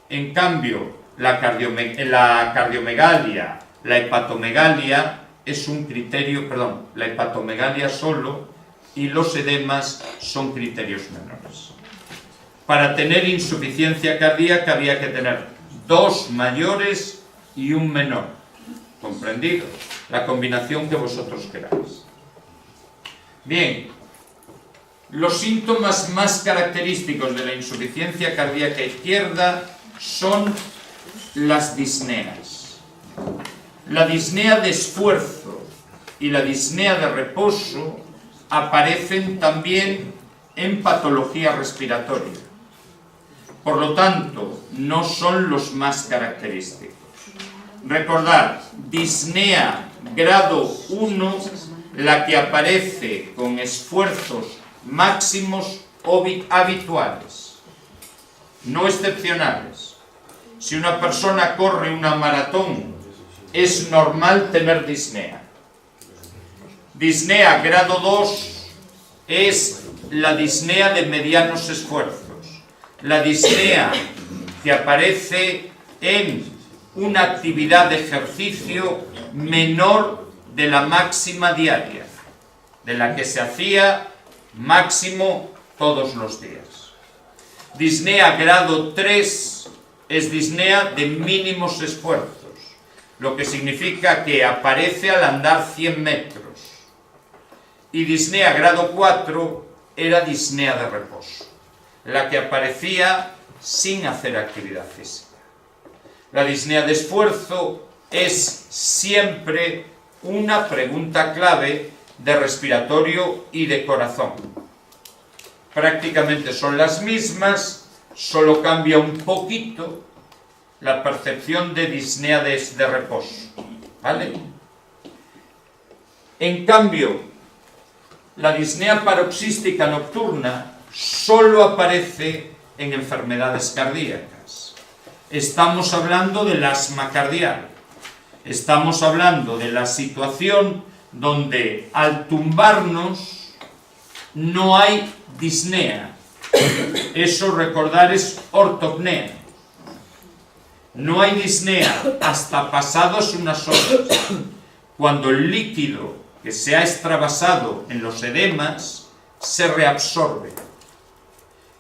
En cambio, la cardiomegalia, la hepatomegalia es un criterio, la hepatomegalia solo, y los edemas son criterios menores. Para tener insuficiencia cardíaca había que tener 2 mayores y un menor. ¿Comprendido? La combinación que vosotros queráis. Bien, los síntomas más característicos de la insuficiencia cardíaca izquierda son las disneas. La disnea de esfuerzo y la disnea de reposo aparecen también en patología respiratoria. Por lo tanto, no son los más característicos. Recordad, disnea grado 1, la que aparece con esfuerzos máximos habituales, no excepcionales. Si una persona corre una maratón, es normal tener disnea. Disnea grado 2 es la disnea de medianos esfuerzos, la disnea que aparece en una actividad de ejercicio menor de la máxima diaria, de la que se hacía máximo todos los días. Disnea grado 3 es disnea de mínimos esfuerzos, lo que significa que aparece al andar 100 metros. Y disnea grado 4 era disnea de reposo, la que aparecía sin hacer actividad física. La disnea de esfuerzo es siempre una pregunta clave de respiratorio y de corazón. Prácticamente son las mismas, solo cambia un poquito la percepción de disnea de reposo, ¿vale? En cambio, la disnea paroxística nocturna solo aparece en enfermedades cardíacas. Estamos hablando del asma cardiac. Estamos hablando de la situación donde al tumbarnos no hay disnea. Eso, recordar, es ortopnea. No hay disnea hasta pasados unas horas, cuando el líquido que se ha extravasado en los edemas se reabsorbe.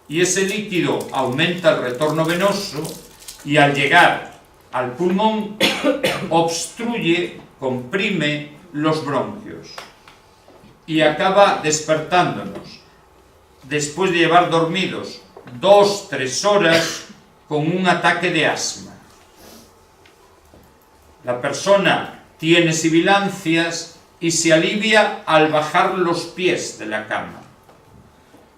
Y ese líquido aumenta el retorno venoso y al llegar al pulmón obstruye, comprime los bronquios y acaba despertándonos después de llevar dormidos 2-3 horas con un ataque de asma. La persona tiene sibilancias y se alivia al bajar los pies de la cama.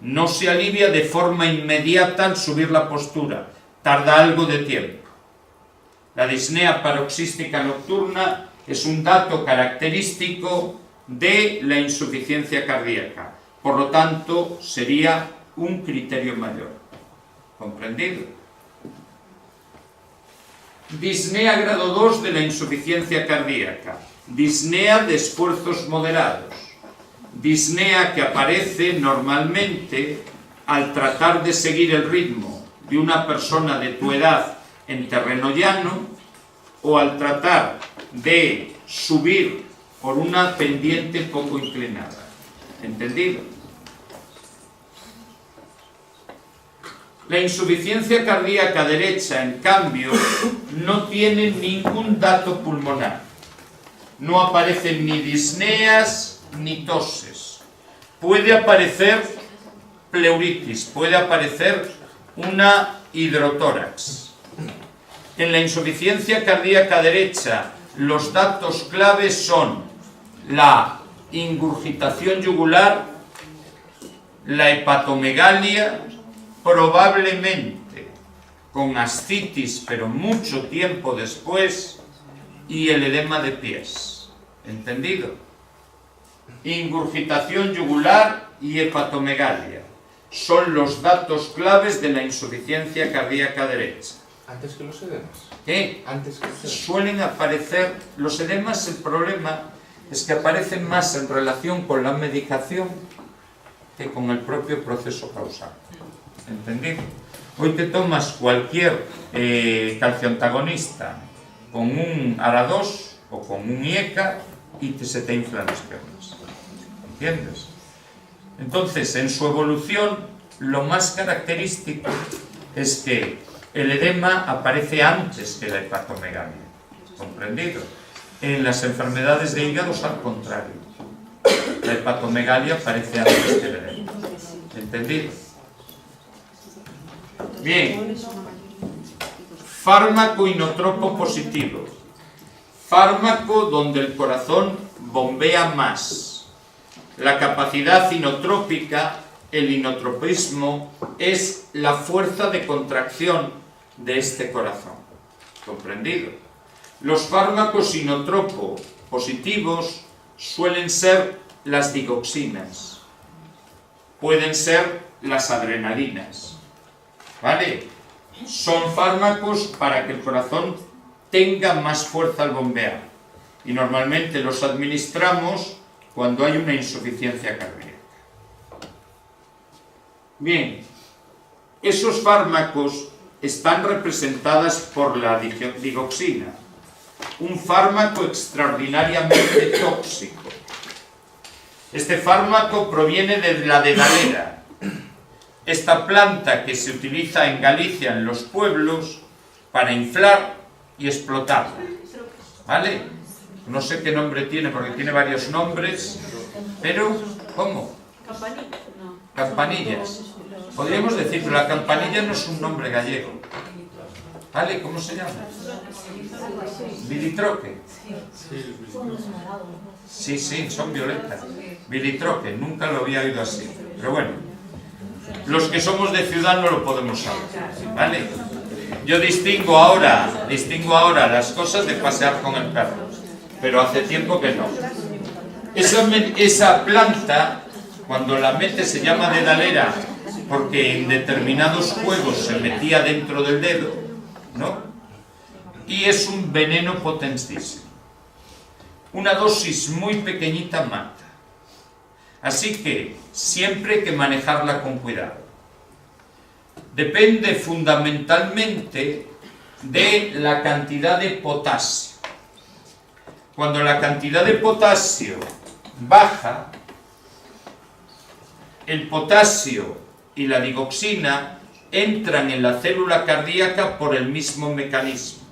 No se alivia de forma inmediata al subir la postura, tarda algo de tiempo. La disnea paroxística nocturna es un dato característico de la insuficiencia cardíaca, por lo tanto sería un criterio mayor. ¿Comprendido? Disnea grado 2 de la insuficiencia cardíaca, disnea de esfuerzos moderados, disnea que aparece normalmente al tratar de seguir el ritmo de una persona de tu edad en terreno llano o al tratar de subir por una pendiente poco inclinada. ¿Entendido? La insuficiencia cardíaca derecha, en cambio, no tiene ningún dato pulmonar. No aparecen ni disneas ni toses. Puede aparecer pleuritis, puede aparecer una hidrotórax. En la insuficiencia cardíaca derecha, los datos claves son la ingurgitación yugular, la hepatomegalia, probablemente con ascitis, pero mucho tiempo después, y el edema de pies. ¿Entendido? Ingurgitación yugular y hepatomegalia son los datos claves de la insuficiencia cardíaca derecha. ¿Antes que los edemas? ¿Qué? Antes que los edemas. Suelen aparecer los edemas. El problema es que aparecen más en relación con la medicación que con el propio proceso causal. ¿Entendido? Hoy te tomas cualquier calcioantagonista con un ARA2 o con un IECA y se te inflan las piernas. ¿Entiendes? Entonces, en su evolución, lo más característico es que el edema aparece antes que la hepatomegalia. ¿Comprendido? En las enfermedades de hígado es al contrario. La hepatomegalia aparece antes que el edema. ¿Entendido? Bien. Fármaco inotropo positivo. Fármaco donde el corazón bombea más. La capacidad inotrópica, el inotropismo, es la fuerza de contracción de este corazón. ¿Comprendido? Los fármacos inotropo positivos suelen ser las digoxinas, pueden ser las adrenalinas, ¿vale? Son fármacos para que el corazón tenga más fuerza al bombear y normalmente los administramos cuando hay una insuficiencia cardíaca. Bien, esos fármacos están representadas por la digoxina, un fármaco extraordinariamente tóxico. Este fármaco proviene de la dedalera, esta planta que se utiliza en Galicia, en los pueblos, para inflar y explotarla. ¿Vale? No sé qué nombre tiene, porque tiene varios nombres, pero, ¿cómo? Campanillas. No. Campanillas. Podríamos decir, pero la campanilla no es un nombre gallego. ¿Vale? ¿Cómo se llama? Bilitroque. Sí, sí, son violetas. Bilitroque, nunca lo había oído así. Pero bueno, los que somos de ciudad no lo podemos saber. ¿Vale? Yo distingo ahora las cosas de pasear con el perro, pero hace tiempo que no. Esa planta, cuando la metes, se llama dedalera porque en determinados juegos se metía dentro del dedo, ¿no? Y es un veneno potentísimo. Una dosis muy pequeñita mata. Así que siempre hay que manejarla con cuidado. Depende fundamentalmente de la cantidad de potasio. Cuando la cantidad de potasio baja, el potasio y la digoxina entran en la célula cardíaca por el mismo mecanismo.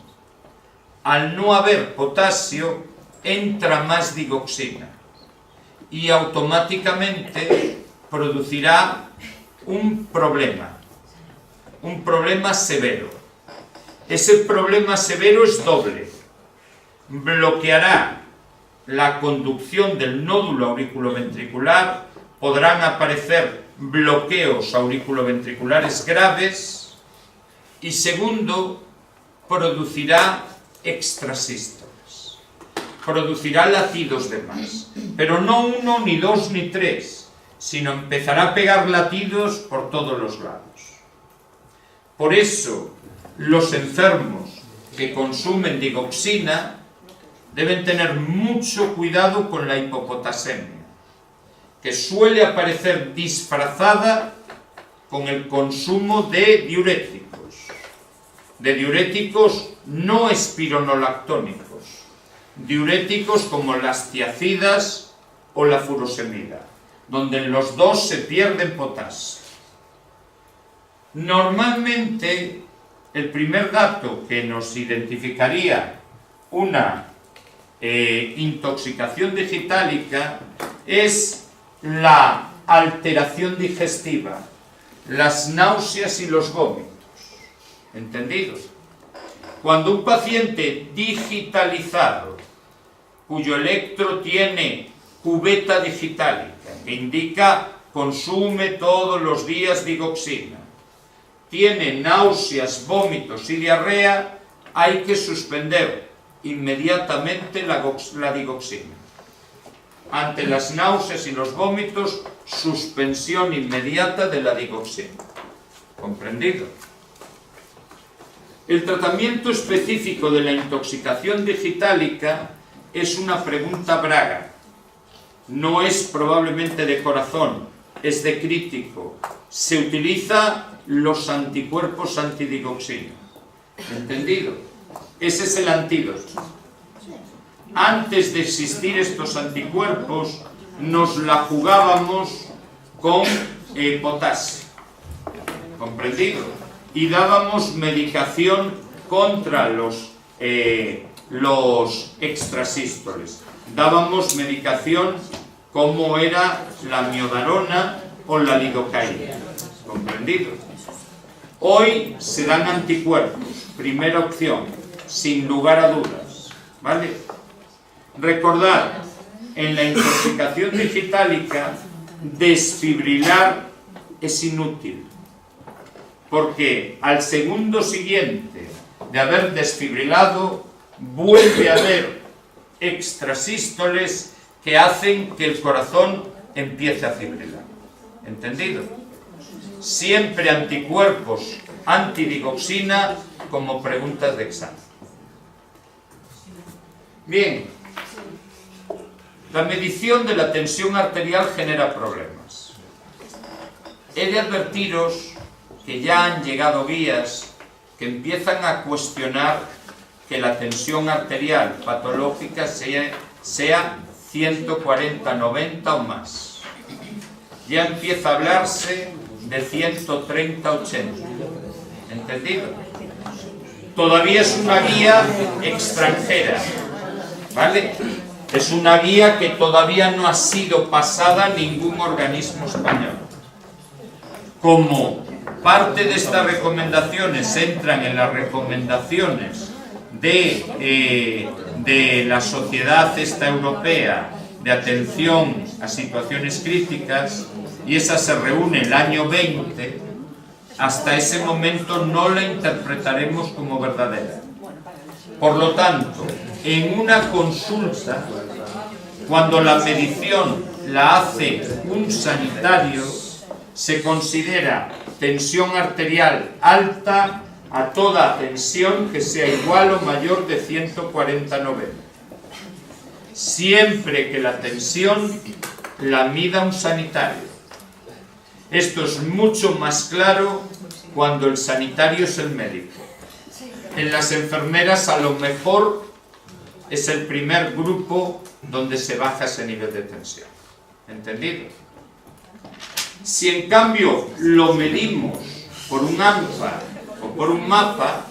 Al no haber potasio, entra más digoxina y automáticamente producirá un problema severo. Ese problema severo es doble. Bloqueará la conducción del nódulo auriculoventricular, podrán aparecer bloqueos auriculoventriculares graves y segundo, producirá extrasístoles, producirá latidos de más, pero no 1, ni 2, ni 3, sino empezará a pegar latidos por todos los lados. Por eso, los enfermos que consumen digoxina deben tener mucho cuidado con la hipopotasemia, que suele aparecer disfrazada con el consumo de diuréticos no espironolactónicos, diuréticos como las tiacidas o la furosemida, donde en los dos se pierden potasio. Normalmente, el primer dato que nos identificaría una intoxicación digitálica es la alteración digestiva, las náuseas y los vómitos. ¿Entendido? Cuando un paciente digitalizado, cuyo electro tiene cubeta digitálica, que indica consume todos los días digoxina, tiene náuseas, vómitos y diarrea, hay que suspender inmediatamente la digoxina. Ante las náuseas y los vómitos, suspensión inmediata de la digoxina. ¿Comprendido? El tratamiento específico de la intoxicación digitálica es una pregunta braga. No es probablemente de corazón, es de crítico. Se utiliza los anticuerpos antidigoxina. ¿Entendido? Ese es el antídoto. Antes de existir estos anticuerpos, nos la jugábamos con potasio. ¿Comprendido? Y dábamos medicación contra los extrasístoles. Dábamos medicación como era la miodarona o la lidocaína. ¿Comprendido? Hoy se dan anticuerpos, primera opción, sin lugar a dudas. ¿Vale? Recordad, en la intoxicación digitálica, desfibrilar es inútil. Porque al segundo siguiente de haber desfibrilado, vuelve a haber extrasístoles que hacen que el corazón empiece a fibrilar. ¿Entendido? Siempre anticuerpos antidigoxina como preguntas de examen. Bien, la medición de la tensión arterial genera problemas. He de advertiros que ya han llegado guías que empiezan a cuestionar que la tensión arterial patológica sea 140/90 o más. Ya empieza a hablarse de 130/80. ¿Entendido? Todavía es una guía extranjera, ¿vale? Es una guía que todavía no ha sido pasada a ningún organismo español. Como parte de estas recomendaciones entran en las recomendaciones de la Sociedad Europea de Atención a Situaciones Críticas, y esa se reúne el año 20, hasta ese momento no la interpretaremos como verdadera. Por lo tanto, en una consulta, cuando la medición la hace un sanitario, se considera tensión arterial alta a toda tensión que sea igual o mayor de 140/90. Siempre que la tensión la mida un sanitario. Esto es mucho más claro cuando el sanitario es el médico. En las enfermeras a lo mejor es el primer grupo donde se baja ese nivel de tensión. ¿Entendido? Si en cambio lo medimos por un ANFA o por un mapa,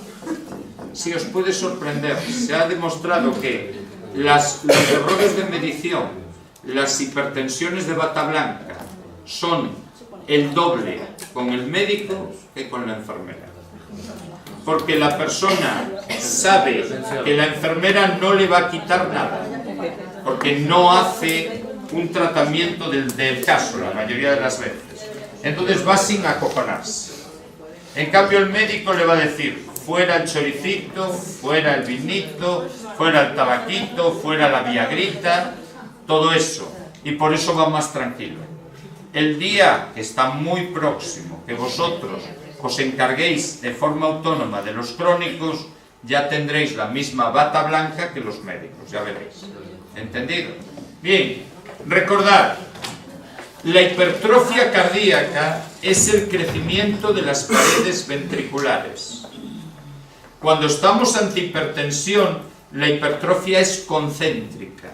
sí os puede sorprender. Se ha demostrado que los errores de medición, las hipertensiones de bata blanca, son el doble con el médico que con la enfermera. Porque la persona sabe que la enfermera no le va a quitar nada, porque no hace un tratamiento del caso la mayoría de las veces. Entonces va sin acojonarse. En cambio el médico le va a decir: fuera el choricito, fuera el vinito, fuera el tabaquito, fuera la viagrita, todo eso. Y por eso va más tranquilo. El día que está muy próximo, que vosotros os encarguéis de forma autónoma de los crónicos, ya tendréis la misma bata blanca que los médicos, ya veréis. ¿Entendido? Bien, recordad, la hipertrofia cardíaca es el crecimiento de las paredes ventriculares. Cuando estamos ante hipertensión, la hipertrofia es concéntrica.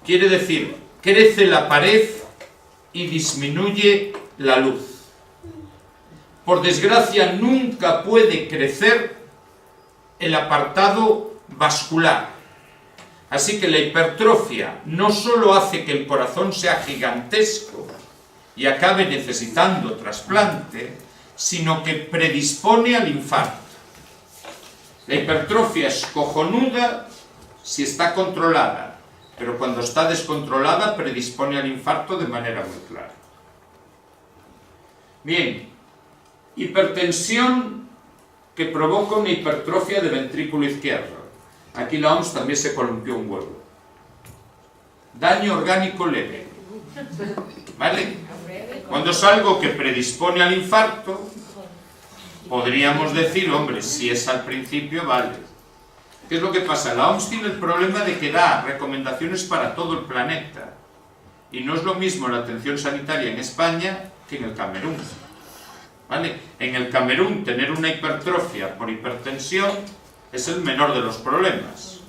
Quiere decir, crece la pared y disminuye la luz. Por desgracia, nunca puede crecer el apartado vascular. Así que la hipertrofia no solo hace que el corazón sea gigantesco, y acabe necesitando trasplante, sino que predispone al infarto. La hipertrofia es cojonuda si está controlada, pero cuando está descontrolada predispone al infarto de manera muy clara. Bien, hipertensión que provoca una hipertrofia del ventrículo izquierdo. Aquí la OMS también se columpió un huevo. Daño orgánico leve. ¿Vale? Cuando es algo que predispone al infarto, podríamos decir, hombre, si es al principio, vale. ¿Qué es lo que pasa? La OMS tiene el problema de que da recomendaciones para todo el planeta. Y no es lo mismo la atención sanitaria en España que en el Camerún. ¿Vale? En el Camerún tener una hipertrofia por hipertensión es el menor de los problemas.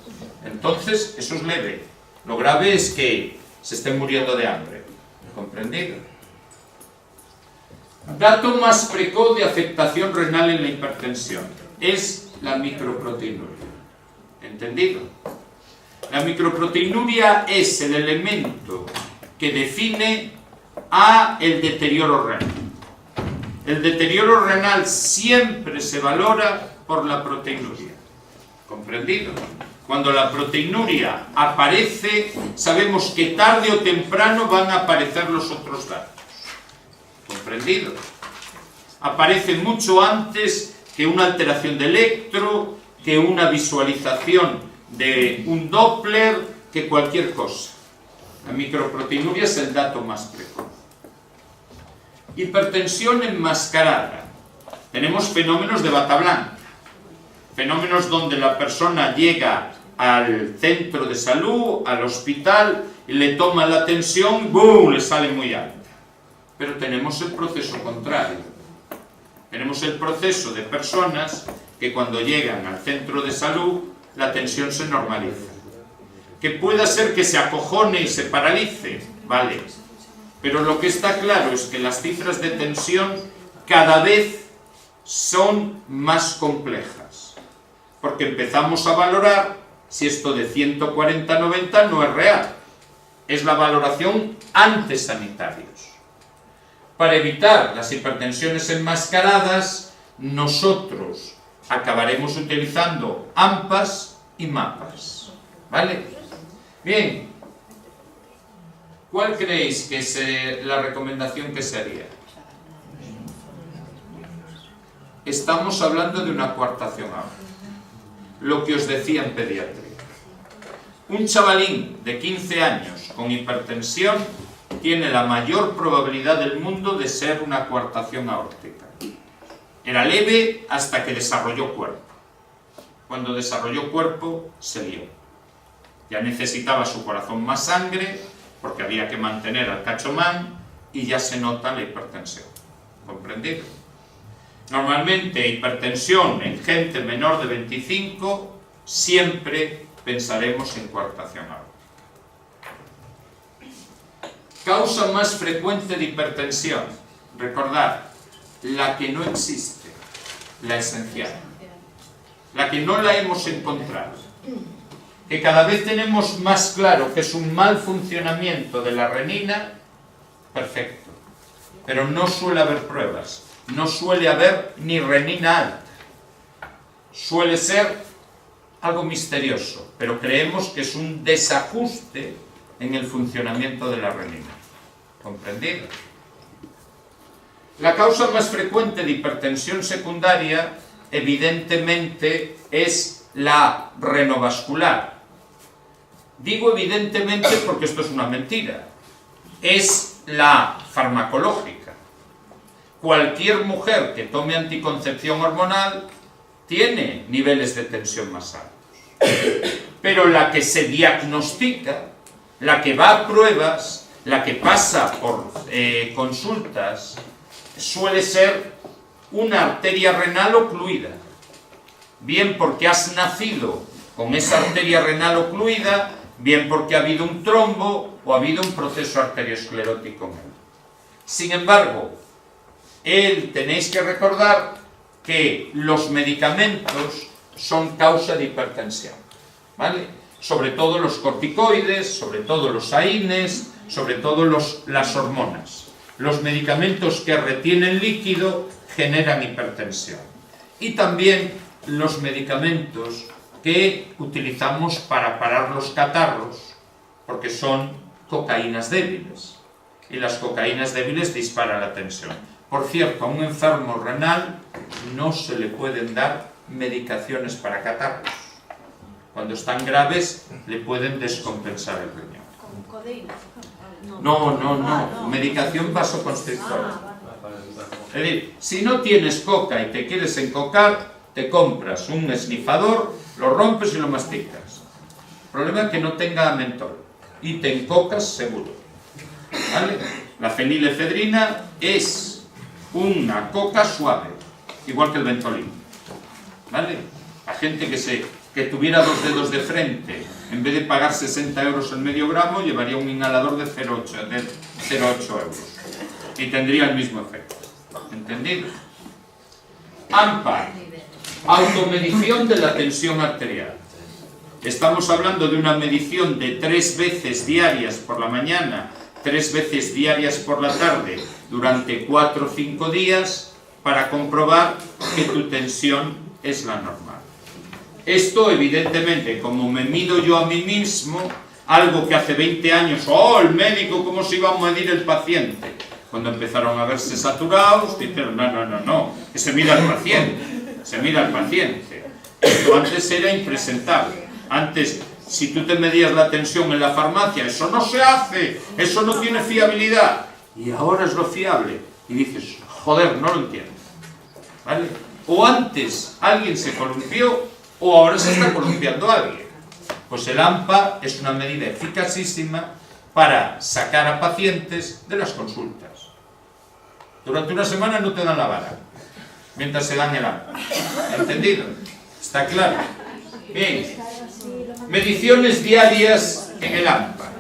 Entonces, eso es leve. Lo grave es que se estén muriendo de hambre. ¿Comprendido? Dato más precoz de afectación renal en la hipertensión es la microproteinuria. ¿Entendido? La microproteinuria es el elemento que define el deterioro renal. El deterioro renal siempre se valora por la proteinuria. ¿Comprendido? Cuando la proteinuria aparece, sabemos que tarde o temprano van a aparecer los otros datos. ¿Comprendido? Aparece mucho antes que una alteración de electro, que una visualización de un Doppler, que cualquier cosa. La microproteinuria es el dato más precoz. Hipertensión enmascarada. Tenemos fenómenos de bata blanca. Fenómenos donde la persona llega al centro de salud, al hospital, y le toma la tensión, ¡boom!, le sale muy alta. Pero tenemos el proceso contrario. Tenemos el proceso de personas que cuando llegan al centro de salud, la tensión se normaliza. Que pueda ser que se acojone y se paralice, vale. Pero lo que está claro es que las cifras de tensión cada vez son más complejas. Porque empezamos a valorar si esto de 140-90 no es real. Es la valoración ante sanitarios. Para evitar las hipertensiones enmascaradas, nosotros acabaremos utilizando AMPAs y MAPAs. ¿Vale? Bien. ¿Cuál creéis que es la recomendación que se haría? Estamos hablando de una coartación aórtica. Lo que os decía en pediatría. Un chavalín de 15 años con hipertensión tiene la mayor probabilidad del mundo de ser una coartación aórtica. Era leve hasta que desarrolló cuerpo. Cuando desarrolló cuerpo, se lió. Ya necesitaba su corazón más sangre, porque había que mantener al cachomán, y ya se nota la hipertensión. ¿Comprendido? Normalmente, hipertensión en gente menor de 25, siempre pensaremos en coartación aórtica. Causa más frecuente de hipertensión. Recordad, la que no existe, la esencial. La que no la hemos encontrado. Que cada vez tenemos más claro que es un mal funcionamiento de la renina, perfecto. Pero no suele haber pruebas. No suele haber ni renina alta. Suele ser algo misterioso, pero creemos que es un desajuste en el funcionamiento de la renina. ¿Comprendido? La causa más frecuente de hipertensión secundaria, evidentemente, es la renovascular. Digo evidentemente porque esto es una mentira. Es la farmacológica. Cualquier mujer que tome anticoncepción hormonal tiene niveles de tensión más altos. Pero la que se diagnostica, la que va a pruebas, la que pasa por consultas, suele ser una arteria renal ocluida. Bien porque has nacido con esa arteria renal ocluida, bien porque ha habido un trombo o ha habido un proceso arteriosclerótico en él. Sin embargo, tenéis que recordar que los medicamentos son causa de hipertensión, ¿vale? Sobre todo los corticoides, sobre todo los AINES, sobre todo las hormonas. Los medicamentos que retienen líquido generan hipertensión. Y también los medicamentos que utilizamos para parar los catarros, porque son cocaínas débiles. Y las cocaínas débiles disparan la tensión. Por cierto, a un enfermo renal no se le pueden dar medicaciones para catarros. Cuando están graves, le pueden descompensar el riñón. ¿Con codeína? No. Medicación vasoconstrictora. Es decir, si no tienes coca y te quieres encocar, te compras un esnifador, lo rompes y lo masticas. El problema es que no tenga mentol y te encocas seguro. ¿Vale? La fenilefedrina es una coca suave, igual que el Ventolin. ¿Vale? La gente que tuviera 2 dedos de frente, en vez de pagar 60 euros el medio gramo, llevaría un inhalador de 0,8 euros y tendría el mismo efecto. ¿Entendido? AMPA, automedición de la tensión arterial. Estamos hablando de una medición de 3 veces diarias por la mañana, 3 veces diarias por la tarde, durante 4 o 5 días, para comprobar que tu tensión es la normal. Esto, evidentemente, como me mido yo a mí mismo, algo que hace 20 años, el médico, ¿cómo se iba a medir el paciente? Cuando empezaron a verse saturados, dijeron, no, que se mira al paciente, Esto antes era impresentable. Antes, si tú te medías la tensión en la farmacia, eso no se hace, eso no tiene fiabilidad. Y ahora es lo fiable. Y dices, joder, no lo entiendo. ¿Vale? O antes alguien se columpió, o ahora se está columpiando alguien. Pues el AMPA es una medida eficazísima para sacar a pacientes de las consultas. Durante una semana no te dan la vara, mientras se dan el AMPA. ¿Entendido? ¿Está claro? Bien. Mediciones diarias en el AMPA.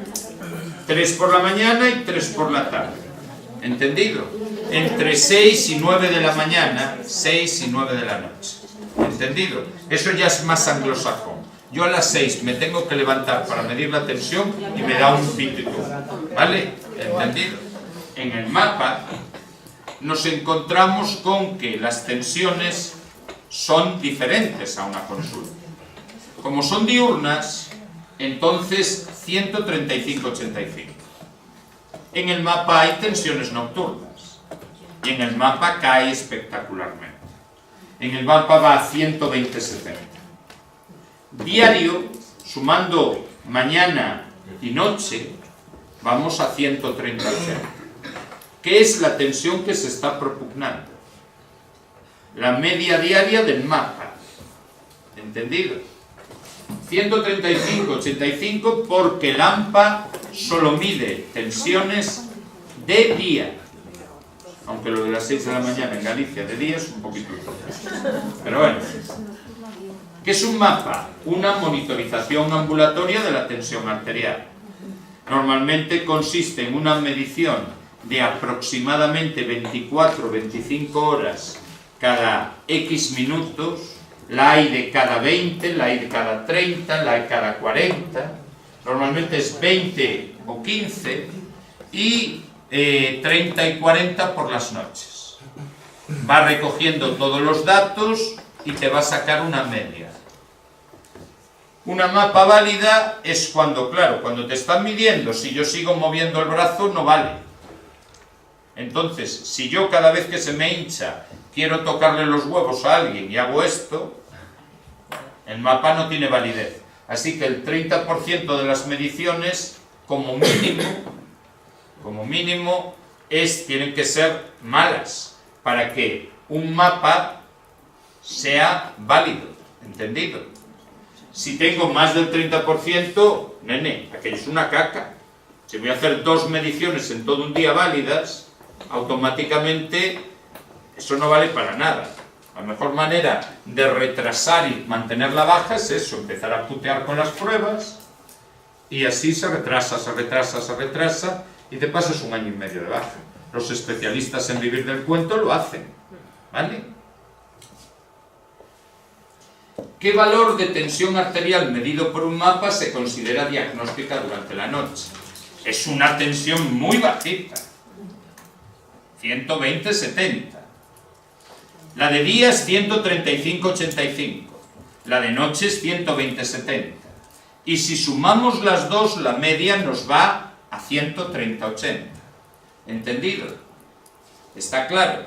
3 por la mañana y 3 por la tarde. ¿Entendido? Entre 6 y 9 de la mañana, 6 y 9 de la noche. ¿Entendido? Eso ya es más anglosajón. Yo a las 6 me tengo que levantar para medir la tensión y me da un pititud. ¿Vale? ¿Entendido? En el mapa nos encontramos con que las tensiones son diferentes a una consulta. Como son diurnas, entonces 135-85. En el mapa hay tensiones nocturnas y en el mapa cae espectacularmente. En el mapa va a 120-70. Diario, sumando mañana y noche, vamos a 130-80. ¿Qué es la tensión que se está propugnando? La media diaria del mapa. ¿Entendido? 135-85 porque el AMPA solo mide tensiones de día. Aunque lo de las 6 de la mañana en Galicia de día es un poquito importante. Pero bueno. ¿Qué es un mapa? Una monitorización ambulatoria de la tensión arterial. Normalmente consiste en una medición de aproximadamente 24-25 horas cada X minutos. La hay de cada 20, la hay de cada 30, la hay de cada 40. Normalmente es 20 o 15 y 30 y 40 por las noches. Va recogiendo todos los datos y te va a sacar una media. Una mapa válida es cuando, claro, cuando te están midiendo, si yo sigo moviendo el brazo no vale. Entonces, si yo cada vez que se me hincha quiero tocarle los huevos a alguien y hago esto, el mapa no tiene validez. Así que el 30% de las mediciones, como mínimo, tienen que ser malas para que un mapa sea válido. ¿Entendido? Si tengo más del 30%, nene, aquello es una caca. Si voy a hacer 2 mediciones en todo un día válidas, automáticamente eso no vale para nada. La mejor manera de retrasar y mantener la baja es eso, empezar a putear con las pruebas y así se retrasa y te pasas 1 año y medio de baja. Los especialistas en vivir del cuento lo hacen, ¿vale? ¿Qué valor de tensión arterial medido por un mapa se considera diagnóstica durante la noche? Es una tensión muy bajita. 120-70. La de día es 135-85. La de noche es 120-70. Y si sumamos las dos, la media nos va a 130-80. ¿Entendido? ¿Está claro?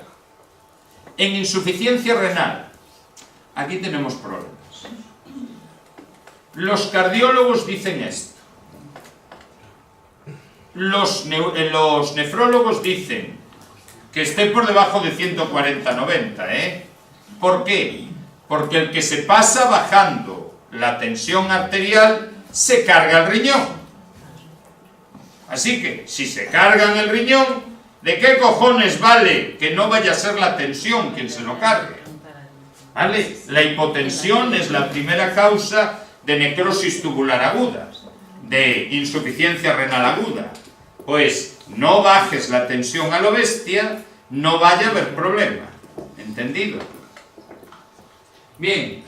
En insuficiencia renal, aquí tenemos problemas. Los cardiólogos dicen esto. Los nefrólogos dicen que esté por debajo de 140-90, ¿eh? ¿Por qué? Porque el que se pasa bajando la tensión arterial se carga el riñón. Así que, si se cargan el riñón, ¿de qué cojones vale que no vaya a ser la tensión quien se lo cargue? ¿Vale? La hipotensión es la primera causa de necrosis tubular aguda, de insuficiencia renal aguda. Pues no bajes la tensión a lo bestia, no vaya a haber problema. ¿Entendido? Bien,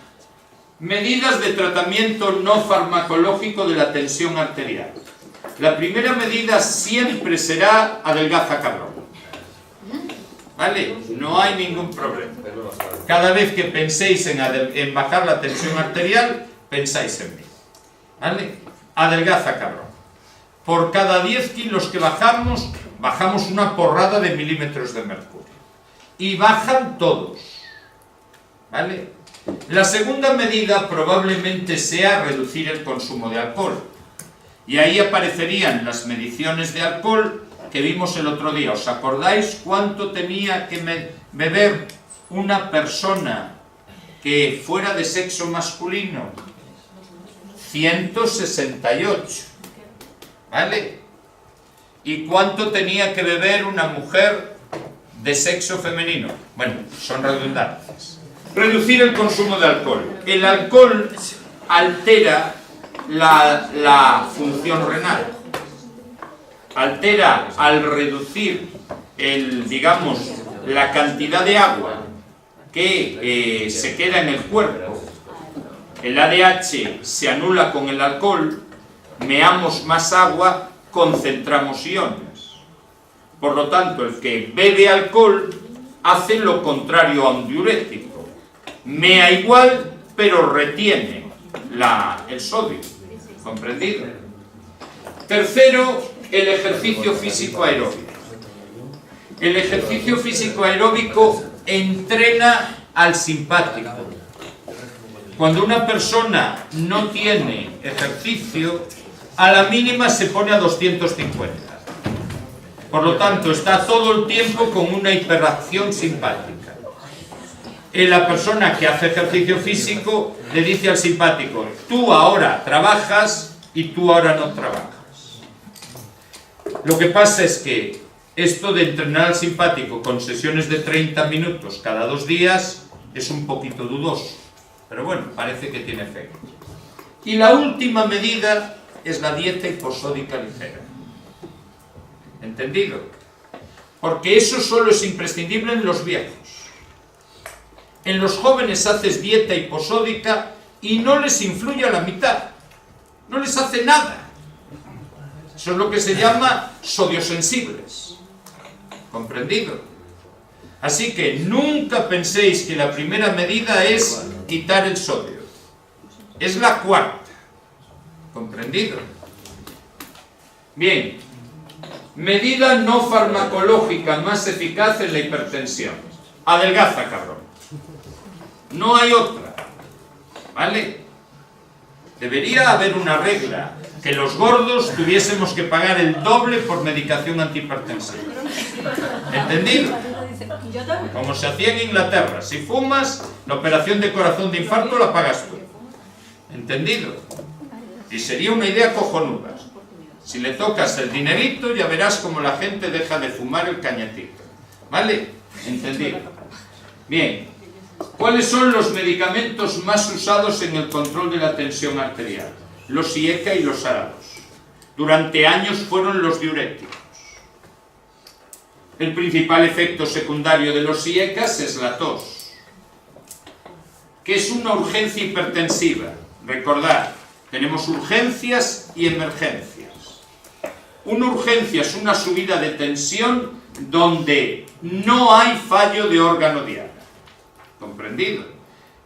medidas de tratamiento no farmacológico de la tensión arterial. La primera medida siempre será adelgaza cabrón. ¿Vale? No hay ningún problema. Cada vez que penséis en bajar la tensión arterial, pensáis en mí. ¿Vale? Adelgaza cabrón. Por cada 10 kilos que bajamos, bajamos una porrada de milímetros de mercurio. Y bajan todos. ¿Vale? La segunda medida probablemente sea reducir el consumo de alcohol. Y ahí aparecerían las mediciones de alcohol que vimos el otro día. ¿Os acordáis cuánto tenía que beber una persona que fuera de sexo masculino? 168. ¿Vale? ¿Y cuánto tenía que beber una mujer de sexo femenino? Bueno, son redundantes. Reducir el consumo de alcohol. El alcohol altera la función renal. Altera al reducir la cantidad de agua que se queda en el cuerpo. El ADH se anula con el alcohol, meamos más agua, concentramos iones. Por lo tanto, el que bebe alcohol hace lo contrario a un diurético. Mea igual, pero retiene el sodio. ¿Comprendido? Tercero, el ejercicio físico aeróbico. El ejercicio físico aeróbico entrena al simpático. Cuando una persona no tiene ejercicio, a la mínima se pone a 250. Por lo tanto, está todo el tiempo con una hiperacción simpática. La persona que hace ejercicio físico le dice al simpático: tú ahora trabajas y tú ahora no trabajas. Lo que pasa es que esto de entrenar al simpático con sesiones de 30 minutos cada 2 días es un poquito dudoso. Pero bueno, parece que tiene efecto. Y la última medida es la dieta hiposódica ligera. ¿Entendido? Porque eso solo es imprescindible en los viejos. En los jóvenes haces dieta hiposódica y no les influye a la mitad. No les hace nada. Eso es lo que se llama sodiosensibles. ¿Comprendido? Así que nunca penséis que la primera medida es quitar el sodio. Es la cuarta. ¿Comprendido? Bien. Medida no farmacológica más eficaz en la hipertensión. Adelgaza, cabrón. No hay otra. ¿Vale? Debería haber una regla. Que los gordos tuviésemos que pagar el doble por medicación antihipertensiva. ¿Entendido? Como se hacía en Inglaterra. Si fumas, la operación de corazón de infarto la pagas tú. ¿Entendido? Y sería una idea cojonuda. Si le tocas el dinerito, ya verás como la gente deja de fumar el cañetito. ¿Vale? ¿Entendido? Bien. ¿Cuáles son los medicamentos más usados en el control de la tensión arterial? Los IECA y los ARADOS. Durante años fueron los diuréticos. El principal efecto secundario de los IECAs es la tos, que es una urgencia hipertensiva. Recordad, tenemos urgencias y emergencias. Una urgencia es una subida de tensión donde no hay fallo de órgano diana. ¿Comprendido?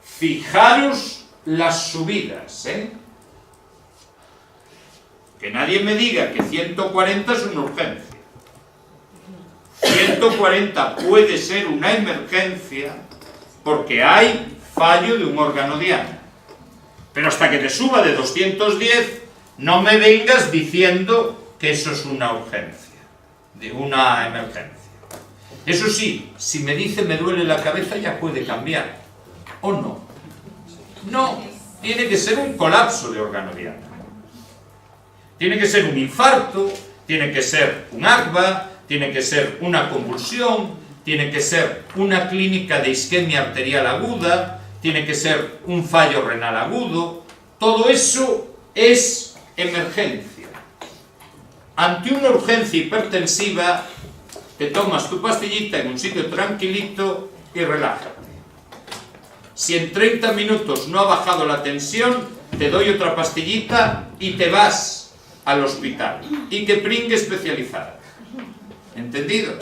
Fijaros las subidas, ¿eh? Que nadie me diga que 140 es una urgencia. 140 puede ser una emergencia porque hay fallo de un órgano diana. Pero hasta que te suba de 210, no me vengas diciendo que eso es una urgencia, de una emergencia. Eso sí, si me dice me duele la cabeza ya puede cambiar, ¿o no? No, tiene que ser un colapso de órgano diana. Tiene que ser un infarto, tiene que ser un ACVA, tiene que ser una convulsión, tiene que ser una clínica de isquemia arterial aguda, tiene que ser un fallo renal agudo. Todo eso es emergencia. Ante una urgencia hipertensiva, te tomas tu pastillita en un sitio tranquilito y relájate. Si en 30 minutos no ha bajado la tensión, te doy otra pastillita y te vas al hospital. Y que pringue especializada. ¿Entendido?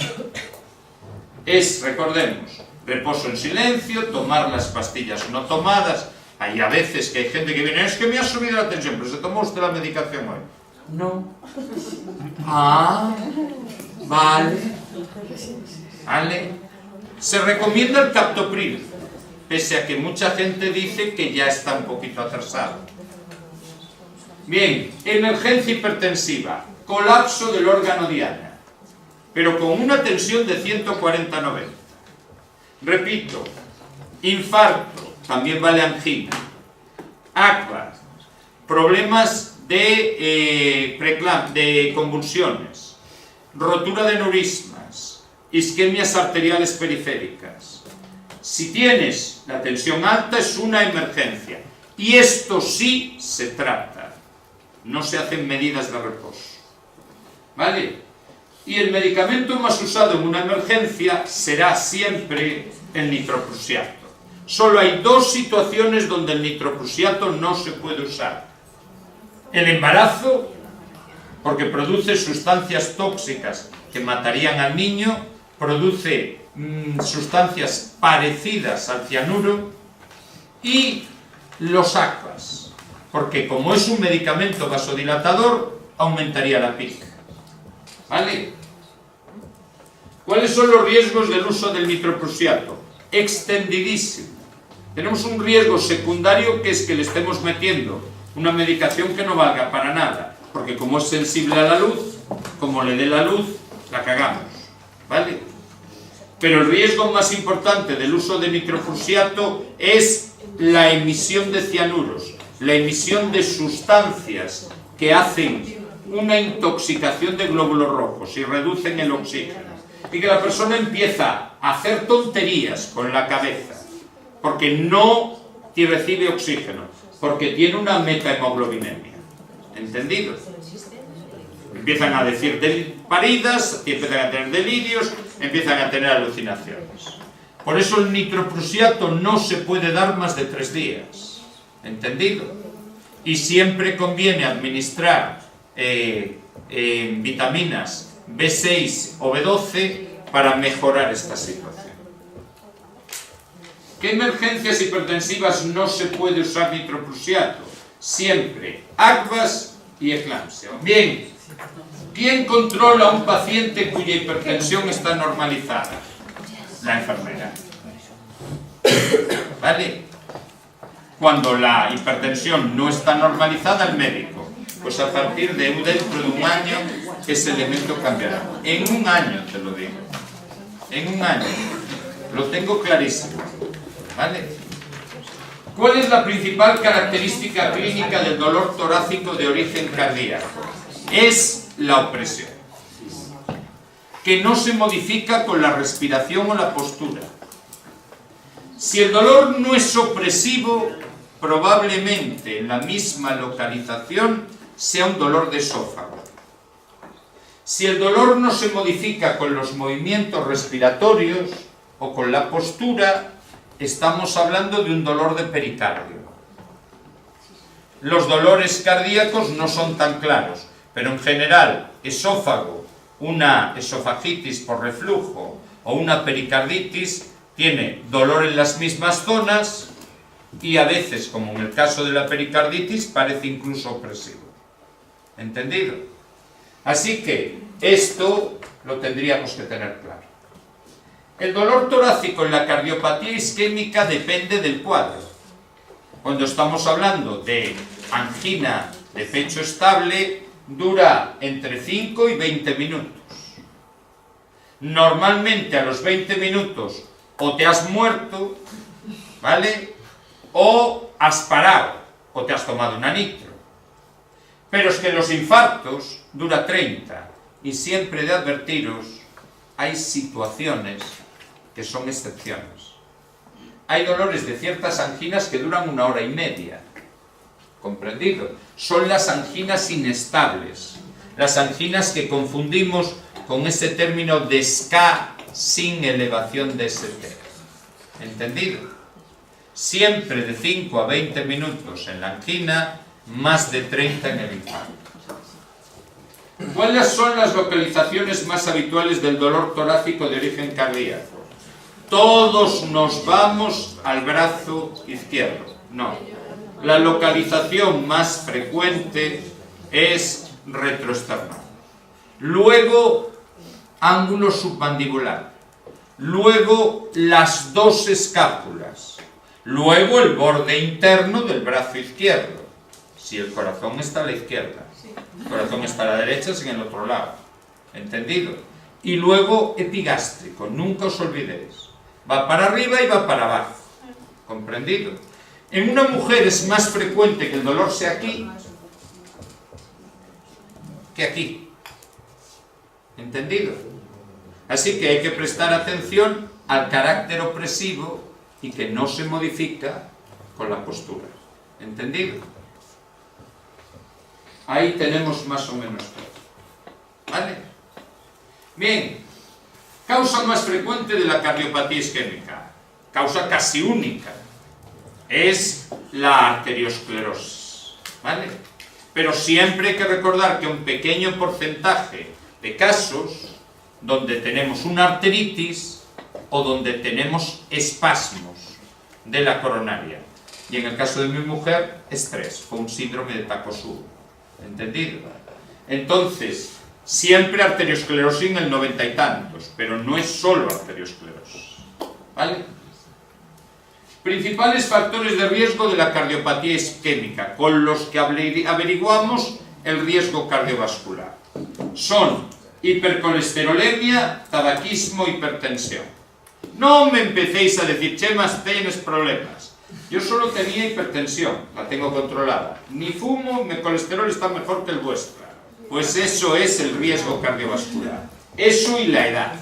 Es, recordemos, reposo en silencio, tomar las pastillas no tomadas. Hay a veces que hay gente que viene, es que me ha subido la tensión, pero ¿se tomó usted la medicación hoy? No. Ah, vale. Vale. Se recomienda el captopril, pese a que mucha gente dice que ya está un poquito atrasado. Bien, emergencia hipertensiva, colapso del órgano diana, pero con una tensión de 140/90. Repito, infarto, también vale angina, ACVA, problemas de convulsiones, rotura de neurismas, isquemias arteriales periféricas. Si tienes la tensión alta es una emergencia y esto sí se trata. No se hacen medidas de reposo. ¿Vale? Y el medicamento más usado en una emergencia será siempre el nitroprusiato. Solo hay dos situaciones donde el nitroprusiato no se puede usar. El embarazo, porque produce sustancias tóxicas que matarían al niño, produce sustancias parecidas al cianuro, y los ACVAs, porque como es un medicamento vasodilatador, aumentaría la pica. ¿Vale? ¿Cuáles son los riesgos del uso del nitroprusiato? Extendidísimo. Tenemos un riesgo secundario que es que le estemos metiendo una medicación que no valga para nada, porque como es sensible a la luz, como le dé la luz, la cagamos. ¿Vale? Pero el riesgo más importante del uso de nitroprusiato es la emisión de cianuros, la emisión de sustancias que hacen una intoxicación de glóbulos rojos y reducen el oxígeno, y que la persona empieza a hacer tonterías con la cabeza porque no recibe oxígeno, porque tiene una metahemoglobinemia. ¿Entendido? Empiezan a decir paridas, empiezan a tener delirios, empiezan a tener alucinaciones. Por eso el nitroprusiato no se puede dar más de 3 días. ¿Entendido? Y siempre conviene administrar vitaminas B6 o B12 para mejorar esta situación. ¿Qué emergencias hipertensivas no se puede usar nitroprusiato? Siempre ACVAs y eclampsia. Bien, ¿quién controla a un paciente cuya hipertensión está normalizada? La enfermera. ¿Vale? Cuando la hipertensión no está normalizada, el médico. Pues a partir de dentro de un año ese elemento cambiará. En un año te lo digo. En un año. Lo tengo clarísimo. ¿Vale? ¿Cuál es la principal característica clínica del dolor torácico de origen cardíaco? Es la opresión, que no se modifica con la respiración o la postura. Si el dolor no es opresivo, probablemente en la misma localización sea un dolor de esófago. Si el dolor no se modifica con los movimientos respiratorios o con la postura, estamos hablando de un dolor de pericardio. Los dolores cardíacos no son tan claros, pero en general, esófago, una esofagitis por reflujo o una pericarditis tiene dolor en las mismas zonas y a veces, como en el caso de la pericarditis, parece incluso opresivo. ¿Entendido? Así que esto lo tendríamos que tener claro. El dolor torácico en la cardiopatía isquémica depende del cuadro. Cuando estamos hablando de angina de pecho estable, dura entre 5 y 20 minutos. Normalmente a los 20 minutos o te has muerto, ¿vale? O has parado, o te has tomado una nitro. Pero es que los infartos dura 30, y siempre he de advertiros, hay situaciones que son excepciones. Hay dolores de ciertas anginas que duran 1 hora y media. ¿Comprendido? Son las anginas inestables, las anginas que confundimos con ese término de SCA sin elevación de ST. ¿Entendido? Siempre de 5 a 20 minutos en la angina, más de 30 en el infarto. ¿Cuáles son las localizaciones más habituales del dolor torácico de origen cardíaco? Todos nos vamos al brazo izquierdo. No. La localización más frecuente es retroesternal. Luego, ángulo submandibular. Luego, las dos escápulas. Luego, el borde interno del brazo izquierdo. Si el corazón está a la izquierda. El corazón está a la derecha, es en el otro lado. ¿Entendido? Y luego, epigástrico. Nunca os olvidéis. Va para arriba y va para abajo. ¿Comprendido? En una mujer es más frecuente que el dolor sea aquí que aquí. ¿Entendido? Así que hay que prestar atención al carácter opresivo y que no se modifica con la postura. ¿Entendido? Ahí tenemos más o menos todo. ¿Vale? Bien. Causa más frecuente de la cardiopatía isquémica. Causa casi única. Es la arteriosclerosis, ¿vale? Pero siempre hay que recordar que un pequeño porcentaje de casos donde tenemos una arteritis o donde tenemos espasmos de la coronaria. Y en el caso de mi mujer, estrés, fue un síndrome de Takotsubo. ¿Entendido? Entonces, siempre arteriosclerosis en el 90 y tantos, pero no es solo arteriosclerosis, ¿vale? Principales factores de riesgo de la cardiopatía isquémica, con los que averiguamos el riesgo cardiovascular. Son hipercolesterolemia, tabaquismo, hipertensión. No me empecéis a decir, Chema, tienes problemas. Yo solo tenía hipertensión, la tengo controlada. Ni fumo, mi colesterol está mejor que el vuestro. Pues eso es el riesgo cardiovascular. Eso y la edad.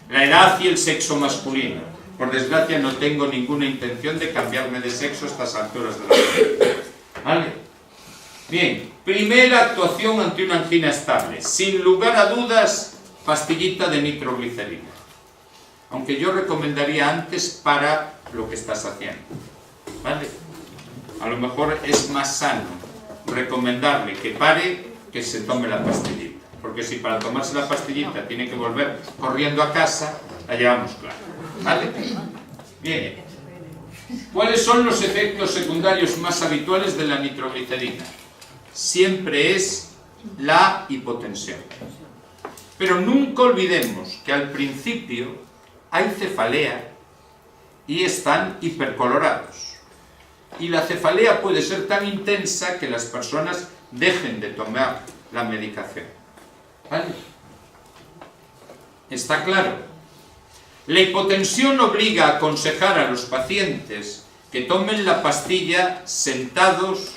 La edad y el sexo masculino. Por desgracia no tengo ninguna intención de cambiarme de sexo a estas alturas de la vida. ¿Vale? Bien, primera actuación ante una angina estable. Sin lugar a dudas, pastillita de nitroglicerina. Aunque yo recomendaría antes para lo que estás haciendo. ¿Vale? A lo mejor es más sano recomendarle que pare que se tome la pastillita. Porque si para tomarse la pastillita tiene que volver corriendo a casa, la llevamos clara. ¿Vale? Bien. ¿Cuáles son los efectos secundarios más habituales de la nitroglicerina? Siempre es la hipotensión. Pero nunca olvidemos que al principio hay cefalea y están hipercolorados. Y la cefalea puede ser tan intensa que las personas dejen de tomar la medicación. ¿Vale? ¿Está claro? La hipotensión obliga a aconsejar a los pacientes que tomen la pastilla sentados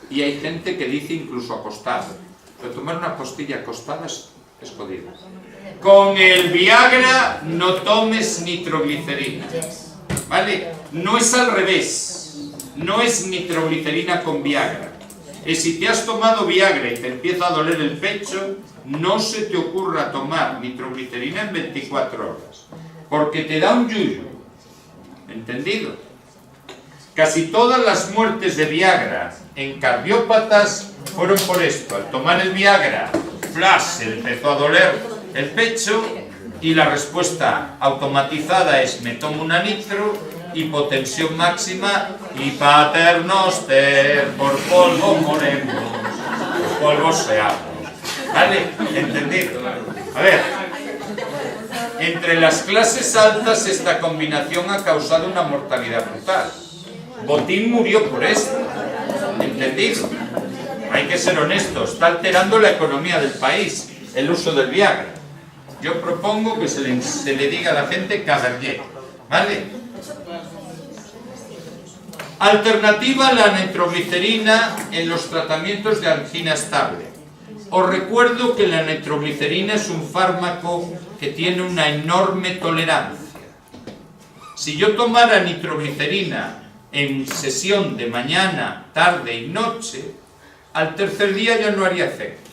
y hay gente que dice incluso acostado. Pero tomar una pastilla acostada es jodido. Con el Viagra no tomes nitroglicerina. ¿Vale? No es al revés. No es nitroglicerina con Viagra. Es si te has tomado Viagra y te empieza a doler el pecho, no se te ocurra tomar nitroglicerina en 24 horas. Porque te da un yuyu. ¿Entendido? Casi todas las muertes de Viagra en cardiópatas fueron por esto. Al tomar el Viagra, flash, se empezó a doler el pecho Y la respuesta automatizada es: me tomo una nitro, hipotensión máxima y pater noster, por polvo moremos, por polvo seamos. ¿Vale? ¿Entendido? A ver, entre las clases altas esta combinación ha causado una mortalidad brutal. Botín murió por esto. ¿Entendido? Hay que ser honestos. Está alterando la economía del país el uso del Viagra. Yo propongo que se le diga a la gente Cabernet. ¿Vale? Alternativa a la nitroglicerina en los tratamientos de angina estable. Os recuerdo que la nitroglicerina es un fármaco que tiene una enorme tolerancia. Si yo tomara nitroglicerina en sesión de mañana, tarde y noche, al tercer día ya no haría efecto.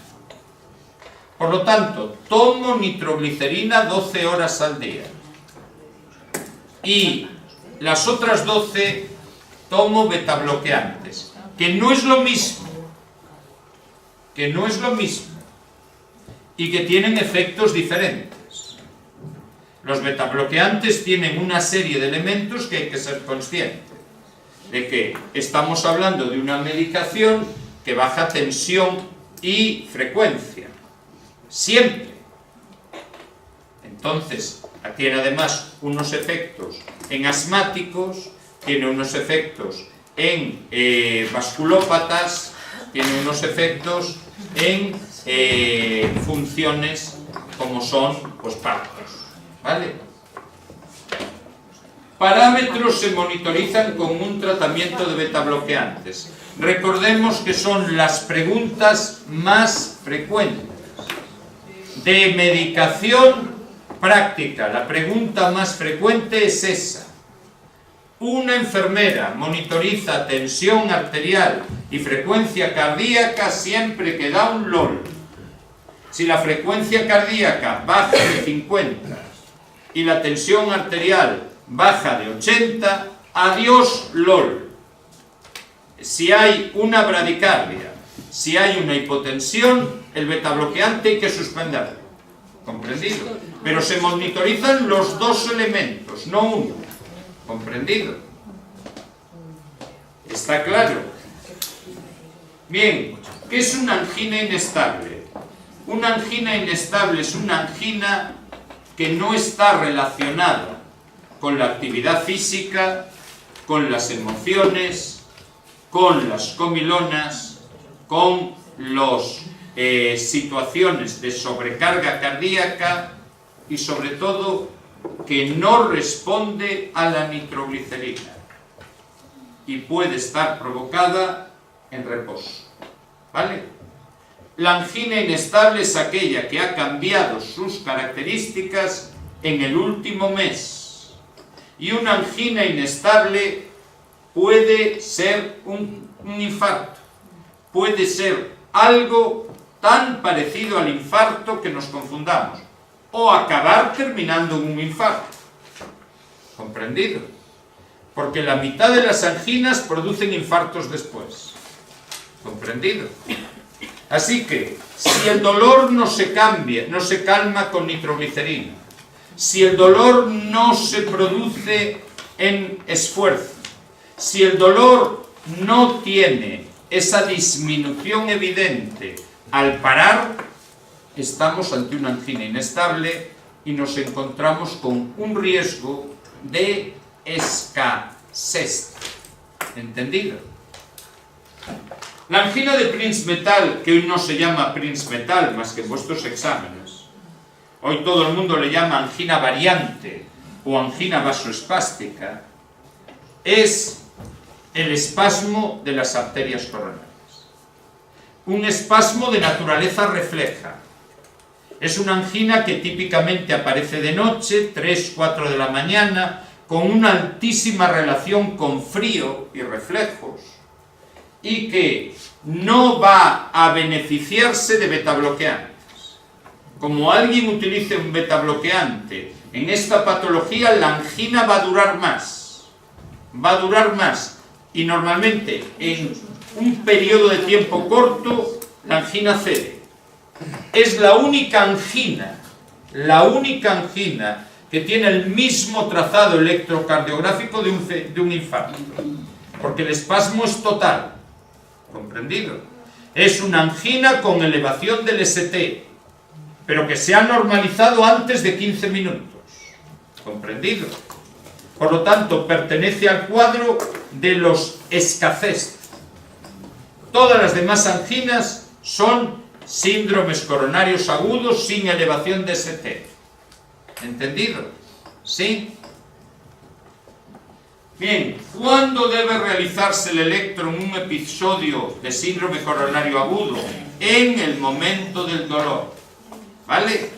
Por lo tanto, tomo nitroglicerina 12 horas al día. Y las otras 12 tomo betabloqueantes, que no es lo mismo. Que no es lo mismo. Y que tienen efectos diferentes. Los betabloqueantes tienen una serie de elementos que hay que ser conscientes. De que estamos hablando de una medicación que baja tensión y frecuencia. Siempre. Entonces, tiene además unos efectos en asmáticos, tiene unos efectos en vasculópatas, tiene unos efectos en funciones como son pues partos. ¿Vale? Parámetros se monitorizan con un tratamiento de betabloqueantes. Recordemos que son las preguntas más frecuentes. De medicación práctica, la pregunta más frecuente es esa. Una enfermera monitoriza tensión arterial y frecuencia cardíaca siempre que da un LOL. Si la frecuencia cardíaca baja de 50 y la tensión arterial baja de 80, adiós LOL. Si hay una bradicardia, si hay una hipotensión, el betabloqueante hay que suspenderlo. ¿Comprendido? Pero se monitorizan los dos elementos, no uno. ¿Comprendido? ¿Está claro? Bien, ¿qué es una angina inestable? Una angina inestable es una angina que no está relacionada con la actividad física, con las emociones, con las comilonas, con las situaciones de sobrecarga cardíaca y sobre todo que no responde a la nitroglicerina y puede estar provocada en reposo. ¿Vale? La angina inestable es aquella que ha cambiado sus características en el último mes. Y una angina inestable puede ser un infarto, puede ser algo tan parecido al infarto que nos confundamos, o acabar terminando en un infarto. ¿Comprendido? Porque la mitad de las anginas producen infartos después. ¿Comprendido? Así que, si el dolor no se calma con nitroglicerina, si el dolor no se produce en esfuerzo, si el dolor no tiene esa disminución evidente al parar, estamos ante una angina inestable y nos encontramos con un riesgo de escasez. ¿Entendido? La angina de Prinzmetal, que hoy no se llama Prinzmetal más que en vuestros exámenes, hoy todo el mundo le llama angina variante o angina vasoespástica, es el espasmo de las arterias coronarias. Un espasmo de naturaleza refleja. Es una angina que típicamente aparece de noche, 3-4 de la mañana, con una altísima relación con frío y reflejos, y que no va a beneficiarse de betabloqueantes. Como alguien utilice un betabloqueante en esta patología, la angina va a durar más. Va a durar más. Y normalmente en un periodo de tiempo corto, la angina cede. Es la única angina la única angina que tiene el mismo trazado electrocardiográfico de un infarto, porque el espasmo es total, ¿comprendido? Es una angina con elevación del ST, pero que se ha normalizado antes de 15 minutos, ¿comprendido? Por lo tanto, pertenece al cuadro de los escafés. Todas las demás anginas son síndromes coronarios agudos sin elevación de ST. ¿Entendido? ¿Sí? Bien, ¿cuándo debe realizarse el electro en un episodio de síndrome coronario agudo? En el momento del dolor, ¿vale?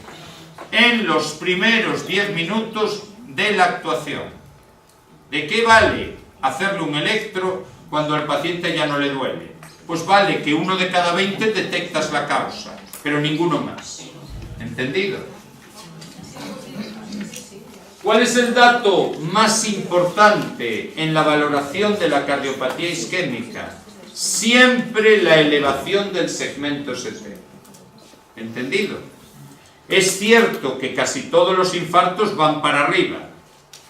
En los primeros 10 minutos de la actuación. ¿De qué vale hacerle un electro cuando al paciente ya no le duele? Pues vale que 1 de cada 20 detectas la causa, pero ninguno más. ¿Entendido? ¿Cuál es el dato más importante en la valoración de la cardiopatía isquémica? Siempre la elevación del segmento ST. ¿Entendido? Es cierto que casi todos los infartos van para arriba.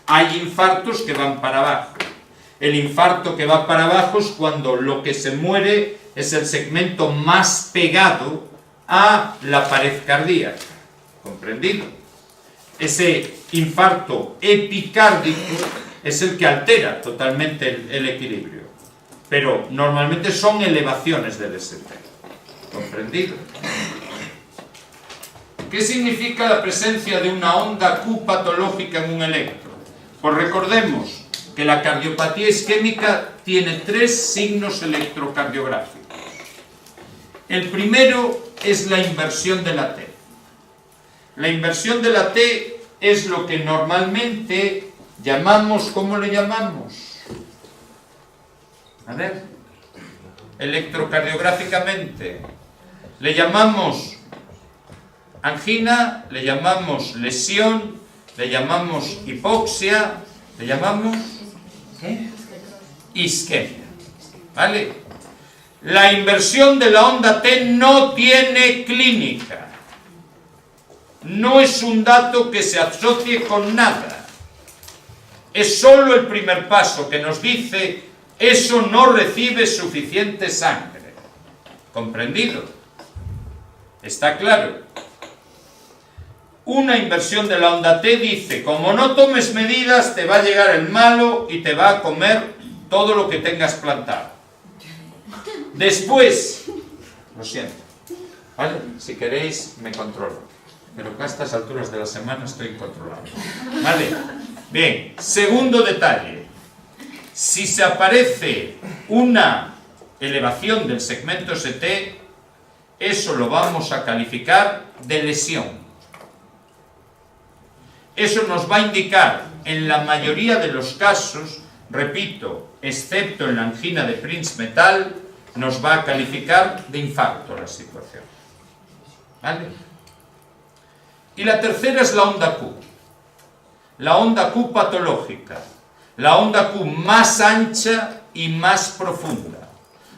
Hay infartos que van para abajo. El infarto que va para abajo es cuando lo que se muere es el segmento más pegado a la pared cardíaca. ¿Comprendido? Ese infarto epicárdico es el que altera totalmente el equilibrio. Pero normalmente son elevaciones del ST. ¿Comprendido? ¿Qué significa la presencia de una onda Q patológica en un electro? Pues recordemos que la cardiopatía isquémica tiene 3 signos electrocardiográficos. El primero es la inversión de la T. La inversión de la T es lo que normalmente llamamos, ¿cómo le llamamos? A ver, electrocardiográficamente. Le llamamos angina, le llamamos lesión, le llamamos hipoxia, le llamamos isquemia. ¿Vale? La inversión de la onda T no tiene clínica. No es un dato que se asocie con nada. Es solo el primer paso que nos dice eso no recibe suficiente sangre. ¿Comprendido? ¿Está claro? Una inversión de la onda T dice, como no tomes medidas, te va a llegar el malo y te va a comer todo lo que tengas plantado. Después, lo siento, ¿vale? Si queréis, me controlo. Pero que a estas alturas de la semana estoy incontrolable. ¿Vale? Bien, segundo detalle. Si se aparece una elevación del segmento ST, eso lo vamos a calificar de lesión. Eso nos va a indicar, en la mayoría de los casos, repito, excepto en la angina de Prince-Metal, nos va a calificar de infarto la situación. ¿Vale? Y la tercera es la onda Q. La onda Q patológica. La onda Q más ancha y más profunda.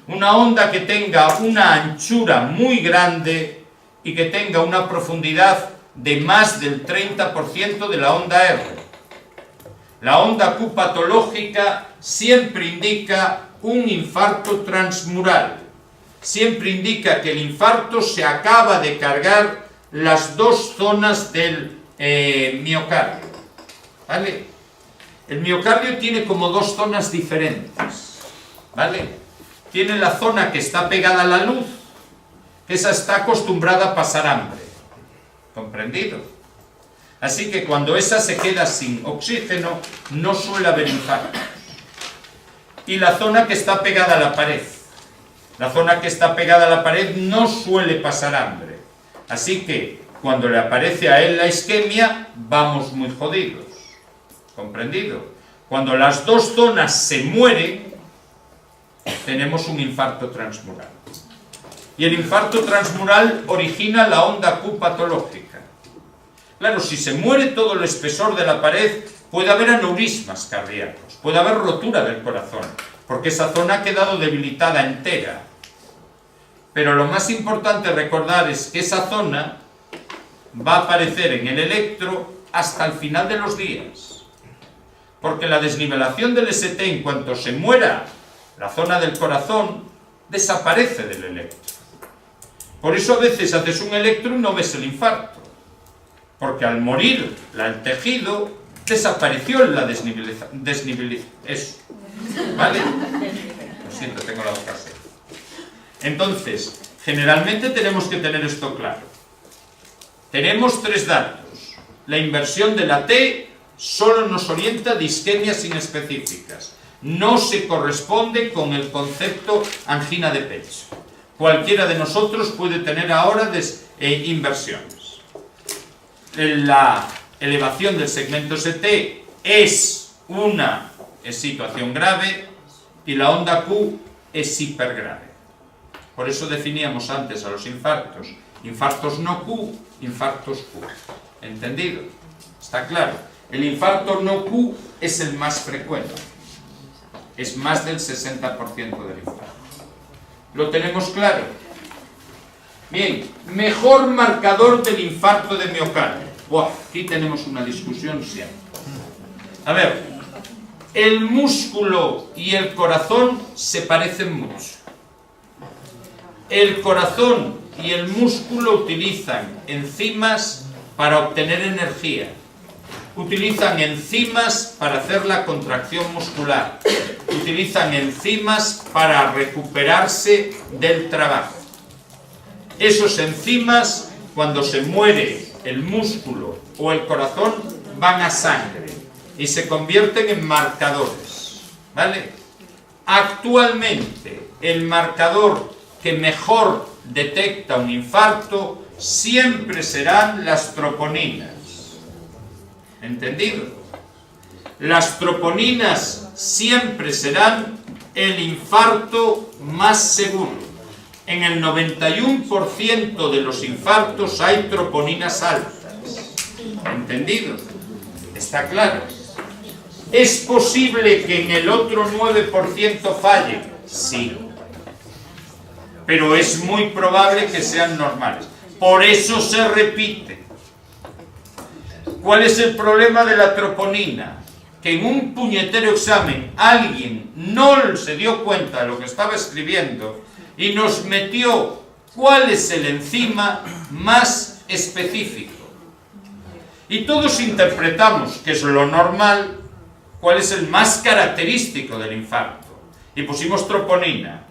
Una onda que tenga una anchura muy grande y que tenga una profundidad de más del 30% de la onda R. La onda Q patológica siempre indica un infarto transmural. Siempre indica que el infarto se acaba de cargar las 2 zonas del miocardio. ¿Vale? El miocardio tiene como 2 zonas diferentes. ¿Vale? Tiene la zona que está pegada a la luz, que esa está acostumbrada a pasar hambre. ¿Comprendido? Así que cuando esa se queda sin oxígeno, no suele haber infarto. Y la zona que está pegada a la pared. La zona que está pegada a la pared no suele pasar hambre. Así que cuando le aparece a él la isquemia, vamos muy jodidos. ¿Comprendido? Cuando las 2 zonas se mueren, tenemos un infarto transmural. Y el infarto transmural origina la onda Q patológica. Claro, si se muere todo el espesor de la pared, puede haber aneurismas cardíacos, puede haber rotura del corazón, porque esa zona ha quedado debilitada entera. Pero lo más importante recordar es que esa zona va a aparecer en el electro hasta el final de los días. Porque la desnivelación del ST, en cuanto se muera la zona del corazón, desaparece del electro. Por eso a veces haces un electro y no ves el infarto. Porque al morir el tejido, desapareció la desnivelación. Eso. ¿Vale? Lo siento, tengo la boca seca. Entonces, generalmente tenemos que tener esto claro. Tenemos tres datos. La inversión de la T solo nos orienta de isquemias inespecíficas. No se corresponde con el concepto angina de pecho. Cualquiera de nosotros puede tener ahora inversiones. La elevación del segmento ST es una situación grave y la onda Q es hipergrave. Por eso definíamos antes a los infartos: infartos no Q, infartos Q. ¿Entendido? ¿Está claro? El infarto no Q es el más frecuente. Es más del 60% del infarto. ¿Lo tenemos claro? Bien, mejor marcador del infarto de miocardio. Buah, aquí tenemos una discusión siempre. A ver, el músculo y el corazón se parecen mucho. El corazón y el músculo utilizan enzimas para obtener energía. Utilizan enzimas para hacer la contracción muscular. Utilizan enzimas para recuperarse del trabajo. Esos enzimas, cuando se muere el músculo o el corazón, van a sangre y se convierten en marcadores. ¿Vale? Actualmente, el marcador que mejor detecta un infarto siempre serán las troponinas. ¿Entendido? Las troponinas siempre serán el infarto más seguro. En el 91% de los infartos hay troponinas altas. ¿Entendido? ¿Está claro? ¿Es posible que en el otro 9% falle? Sí. Pero es muy probable que sean normales. Por eso se repite. ¿Cuál es el problema de la troponina? Que en un puñetero examen alguien no se dio cuenta de lo que estaba escribiendo y nos metió cuál es el enzima más específico. Y todos interpretamos, que es lo normal, cuál es el más característico del infarto. Y pusimos troponina.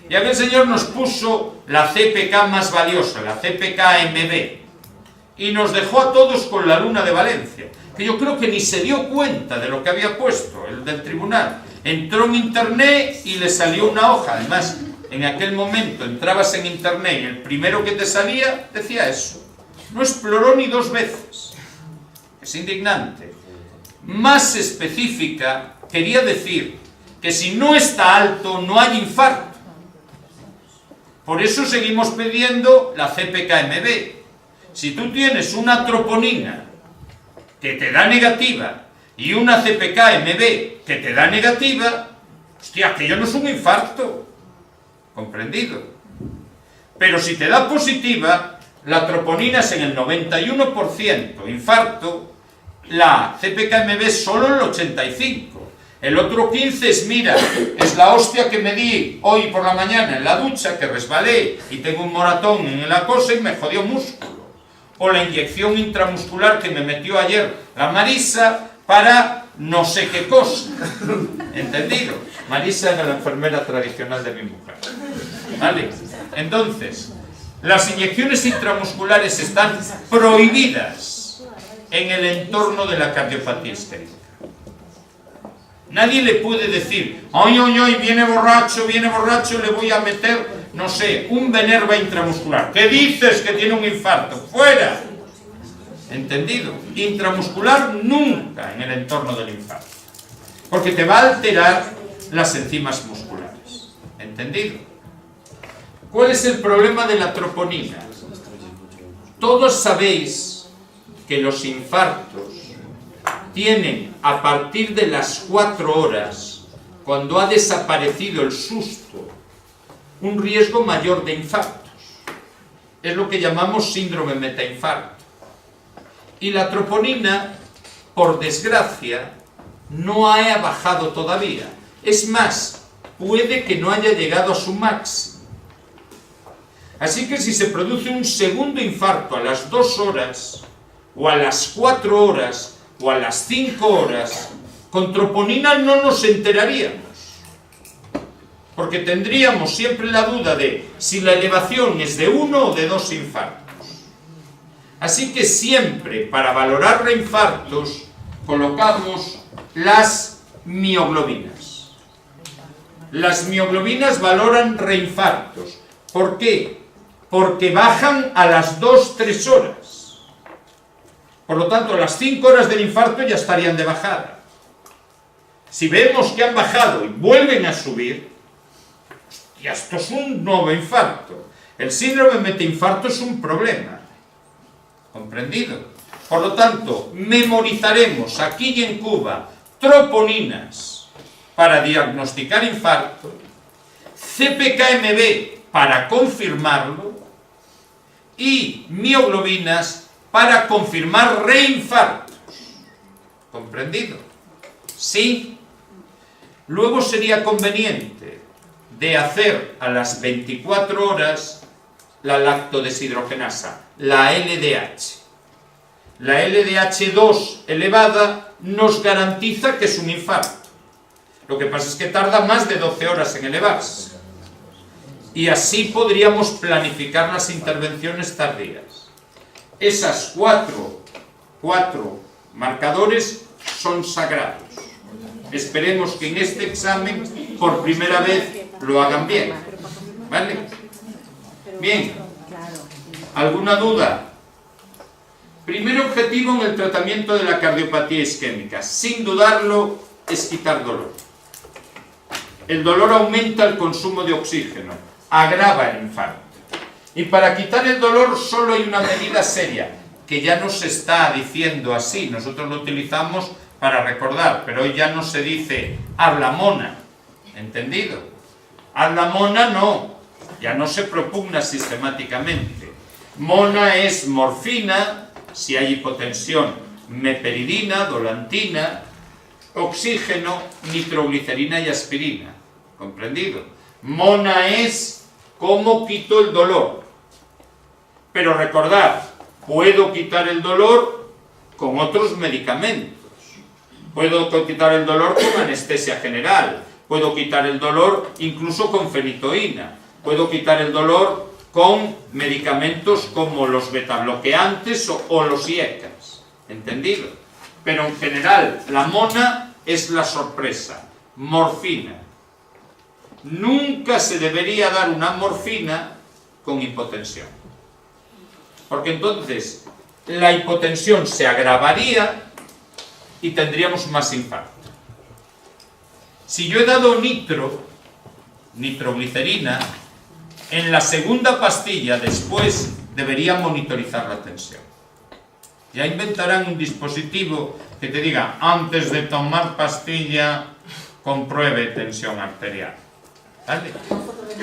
Y aquel señor nos puso la CPK más valiosa, la CPK-MB. Y nos dejó a todos con la luna de Valencia, que yo creo que ni se dio cuenta de lo que había puesto, el del tribunal. Entró en internet y le salió una hoja. Además, en aquel momento entrabas en internet y el primero que te salía decía eso. No exploró ni dos veces. Es indignante. Más específica quería decir que si no está alto no hay infarto. Por eso seguimos pidiendo la CPK-MB. Si tú tienes una troponina que te da negativa y una CPK-MB que te da negativa, hostia, aquello no es un infarto. ¿Comprendido? Pero si te da positiva, la troponina es en el 91% infarto, la CPK-MB solo en el 85%. El otro 15% es, mira, es la hostia que me di hoy por la mañana en la ducha, que resbalé y tengo un moratón en la cosa y me jodió músculo. O la inyección intramuscular que me metió ayer la Marisa para no sé qué cosa. ¿Entendido? Marisa era la enfermera tradicional de mi mujer. ¿Vale? Entonces, las inyecciones intramusculares están prohibidas en el entorno de la cardiopatía isquémica. Nadie le puede decir, ay, ay, ay, viene borracho, le voy a meter, no sé, un Venerva intramuscular. ¿Qué dices que tiene un infarto? ¡Fuera! ¿Entendido? Intramuscular nunca en el entorno del infarto. Porque te va a alterar las enzimas musculares. ¿Entendido? ¿Cuál es el problema de la troponina? Todos sabéis que los infartos tienen, a partir de las 4 horas, cuando ha desaparecido el susto, un riesgo mayor de infartos. Es lo que llamamos síndrome metainfarto. Y la troponina, por desgracia, no ha bajado todavía. Es más, puede que no haya llegado a su máximo. Así que si se produce un segundo infarto a las 2 horas, o a las 4 horas, o a las 5 horas, con troponina no nos enteraríamos. Porque tendríamos siempre la duda de si la elevación es de 1 o de 2 infartos. Así que siempre, para valorar reinfartos, colocamos las mioglobinas. Las mioglobinas valoran reinfartos. ¿Por qué? Porque bajan a las 2-3 horas. Por lo tanto, a las 5 horas del infarto ya estarían de bajada. Si vemos que han bajado y vuelven a subir, hostia, esto es un nuevo infarto. El síndrome meteinfarto es un problema. ¿Comprendido? Por lo tanto, memorizaremos aquí y en Cuba troponinas para diagnosticar infarto, CPKMB para confirmarlo y mioglobinas para confirmar reinfartos. ¿Comprendido? Sí. Luego sería conveniente de hacer a las 24 horas la lactodeshidrogenasa, la LDH. La LDH2 elevada nos garantiza que es un infarto. Lo que pasa es que tarda más de 12 horas en elevarse. Y así podríamos planificar las intervenciones tardías. Esas cuatro marcadores son sagrados. Esperemos que en este examen, por primera vez, lo hagan bien. ¿Vale? Bien. ¿Alguna duda? Primer objetivo en el tratamiento de la cardiopatía isquémica, sin dudarlo, es quitar dolor. El dolor aumenta el consumo de oxígeno, agrava el infarto. Y para quitar el dolor solo hay una medida seria, que ya no se está diciendo así, nosotros lo utilizamos para recordar, pero hoy ya no se dice hablamona, ¿entendido? Hablamona no, ya no se propugna sistemáticamente. Mona es morfina, si hay hipotensión, meperidina, dolantina, oxígeno, nitroglicerina y aspirina, ¿comprendido? Mona es cómo quito el dolor. Pero recordad, puedo quitar el dolor con otros medicamentos. Puedo quitar el dolor con anestesia general. Puedo quitar el dolor incluso con fenitoína. Puedo quitar el dolor con medicamentos como los betabloqueantes o los IECAs. ¿Entendido? Pero en general, la mona es la sorpresa. Morfina. Nunca se debería dar una morfina con hipotensión. Porque entonces la hipotensión se agravaría y tendríamos más infarto. Si yo he dado nitroglicerina, en la segunda pastilla después debería monitorizar la tensión. Ya inventarán un dispositivo que te diga, antes de tomar pastilla, compruebe tensión arterial. ¿Vale?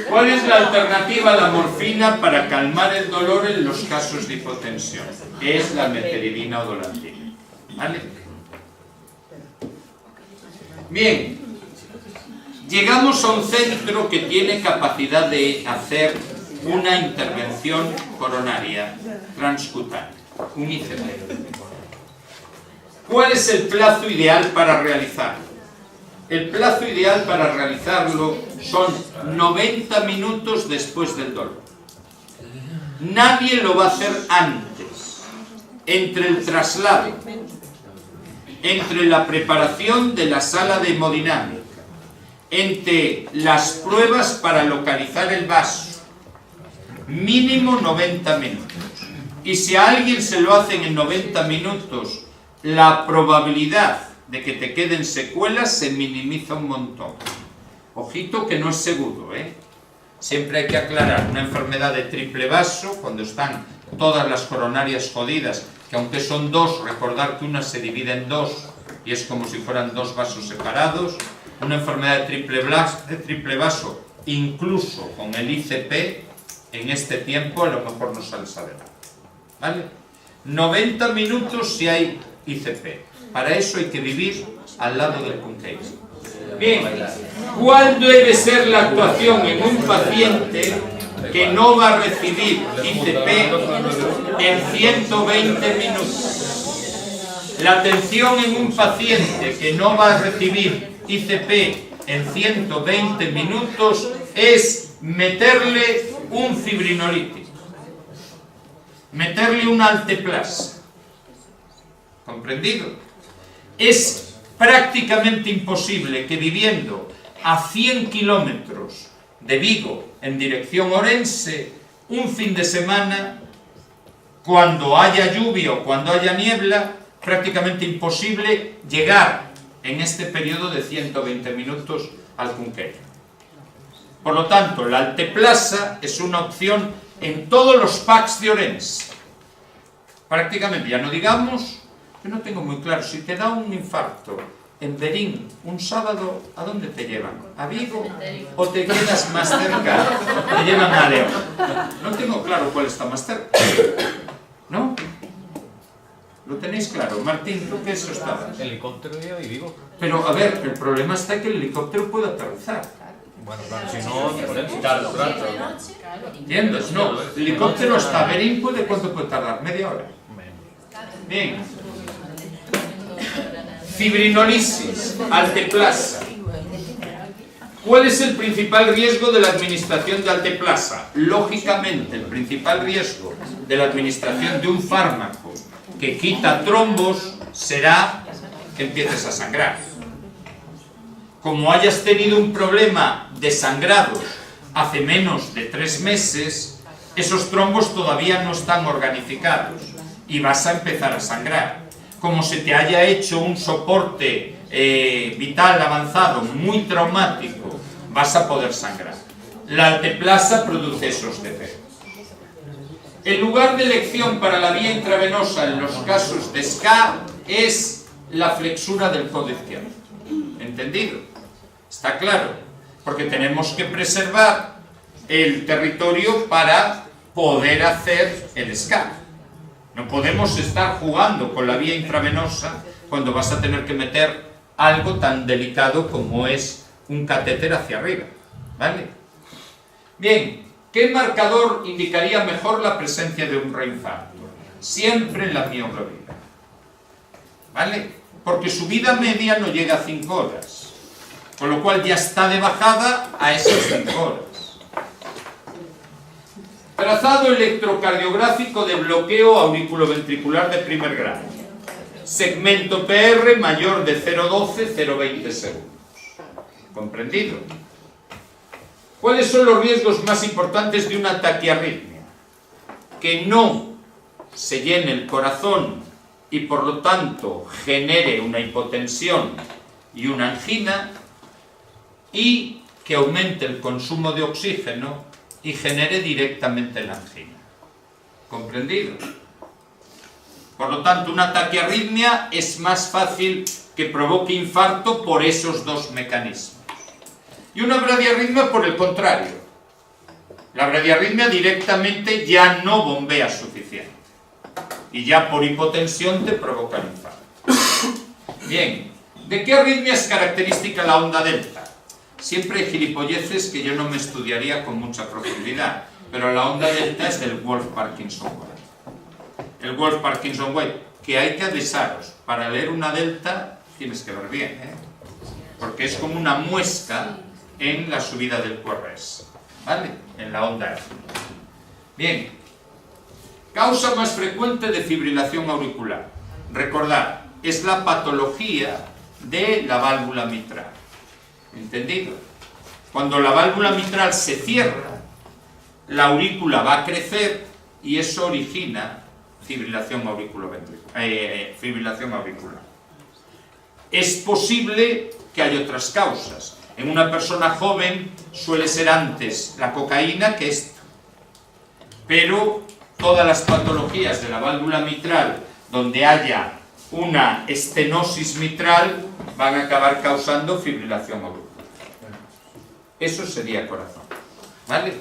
¿Cuál es la alternativa a la morfina para calmar el dolor en los casos de hipotensión? Es la meperidina o dolantina. ¿Vale? Bien, llegamos a un centro que tiene capacidad de hacer una intervención coronaria transcutánea, un ICP. ¿Cuál es el plazo ideal para realizarlo? El plazo ideal para realizarlo son 90 minutos después del dolor. Nadie lo va a hacer antes. Entre el traslado, entre la preparación de la sala de hemodinámica, entre las pruebas para localizar el vaso, mínimo 90 minutos. Y si a alguien se lo hacen en 90 minutos, la probabilidad de que te queden secuelas se minimiza un montón. Ojito que no es seguro, ¿eh? Siempre hay que aclarar, una enfermedad de triple vaso, cuando están todas las coronarias jodidas, que aunque son dos, recordar que una se divide en dos y es como si fueran dos vasos separados. Una enfermedad de triple vaso, incluso con el ICP, en este tiempo a lo mejor no sales adelante. ¿Vale? 90 minutos si hay ICP. Para eso hay que vivir al lado del Cunqueiro. Bien, ¿cuál debe ser la actuación en un paciente que no va a recibir ICP en 120 minutos? La atención en un paciente que no va a recibir ICP en 120 minutos es meterle un fibrinolítico, meterle un alteplasa. ¿Comprendido? Es prácticamente imposible que viviendo a 100 kilómetros de Vigo en dirección Orense, un fin de semana, cuando haya lluvia o cuando haya niebla, prácticamente imposible llegar en este periodo de 120 minutos al Cunqueiro. Por lo tanto, la alteplasa es una opción en todos los PACs de Orense. Prácticamente, ya no digamos, yo no tengo muy claro, si te da un infarto en Berín un sábado, ¿a dónde te llevan? ¿A Vigo? ¿O te quedas más cerca? Te llevan a León. No tengo claro cuál está más cerca. ¿No? ¿Lo tenéis claro? Martín, ¿tú qué eso estabas? Helicóptero y Vigo. Pero, a ver, el problema está que el helicóptero puede aterrizar. Bueno, claro, si no, por eso. Claro. ¿Entiendes? No, el helicóptero hasta Berín ¿cuánto puede tardar? ¿Media hora? Bien. Fibrinolisis, alteplasa. ¿Cuál es el principal riesgo de la administración de alteplasa? Lógicamente, el principal riesgo de la administración de un fármaco que quita trombos será que empieces a sangrar. Como hayas tenido un problema de sangrados hace menos de 3 meses, esos trombos todavía no están organificados y vas a empezar a sangrar. Como se te haya hecho un soporte vital avanzado muy traumático, vas a poder sangrar. La alteplasa produce esos defectos. El lugar de elección para la vía intravenosa en los casos de SCA es la flexura del codo izquierdo. ¿Entendido? ¿Está claro? Porque tenemos que preservar el territorio para poder hacer el SCA. No podemos estar jugando con la vía intravenosa cuando vas a tener que meter algo tan delicado como es un catéter hacia arriba. ¿Vale? Bien, ¿qué marcador indicaría mejor la presencia de un reinfarto? Siempre la mioglobina. ¿Vale? Porque su vida media no llega a 5 horas. Con lo cual ya está de bajada a esas 5 horas. Trazado electrocardiográfico de bloqueo auriculoventricular de primer grado. Segmento PR mayor de 0,12-0,20 segundos. ¿Comprendido? ¿Cuáles son los riesgos más importantes de una taquiarritmia? Que no se llene el corazón y por lo tanto genere una hipotensión y una angina, y que aumente el consumo de oxígeno y genere directamente la angina. ¿Comprendido? Por lo tanto, una taquiarritmia es más fácil que provoque infarto por esos dos mecanismos. Y una bradiarritmia por el contrario. La bradiarritmia directamente ya no bombea suficiente y ya por hipotensión te provoca el infarto. Bien, ¿de qué arritmia es característica la onda delta? Siempre hay gilipolleces que yo no me estudiaría con mucha profundidad, pero la onda delta es del Wolff-Parkinson-White. El Wolff-Parkinson-White, que hay que avisaros, para leer una delta tienes que ver bien, porque es como una muesca en la subida del QRS, ¿vale? En la onda F. Bien, causa más frecuente de fibrilación auricular. Recordad, es la patología de la válvula mitral. ¿Entendido? Cuando la válvula mitral se cierra, la aurícula va a crecer y eso origina fibrilación auricular. Es posible que haya otras causas. En una persona joven suele ser antes la cocaína que esto. Pero todas las patologías de la válvula mitral donde haya una estenosis mitral van a acabar causando fibrilación auricular. Eso sería corazón. ¿Vale?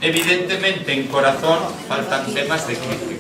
Evidentemente en corazón faltan temas de crítica.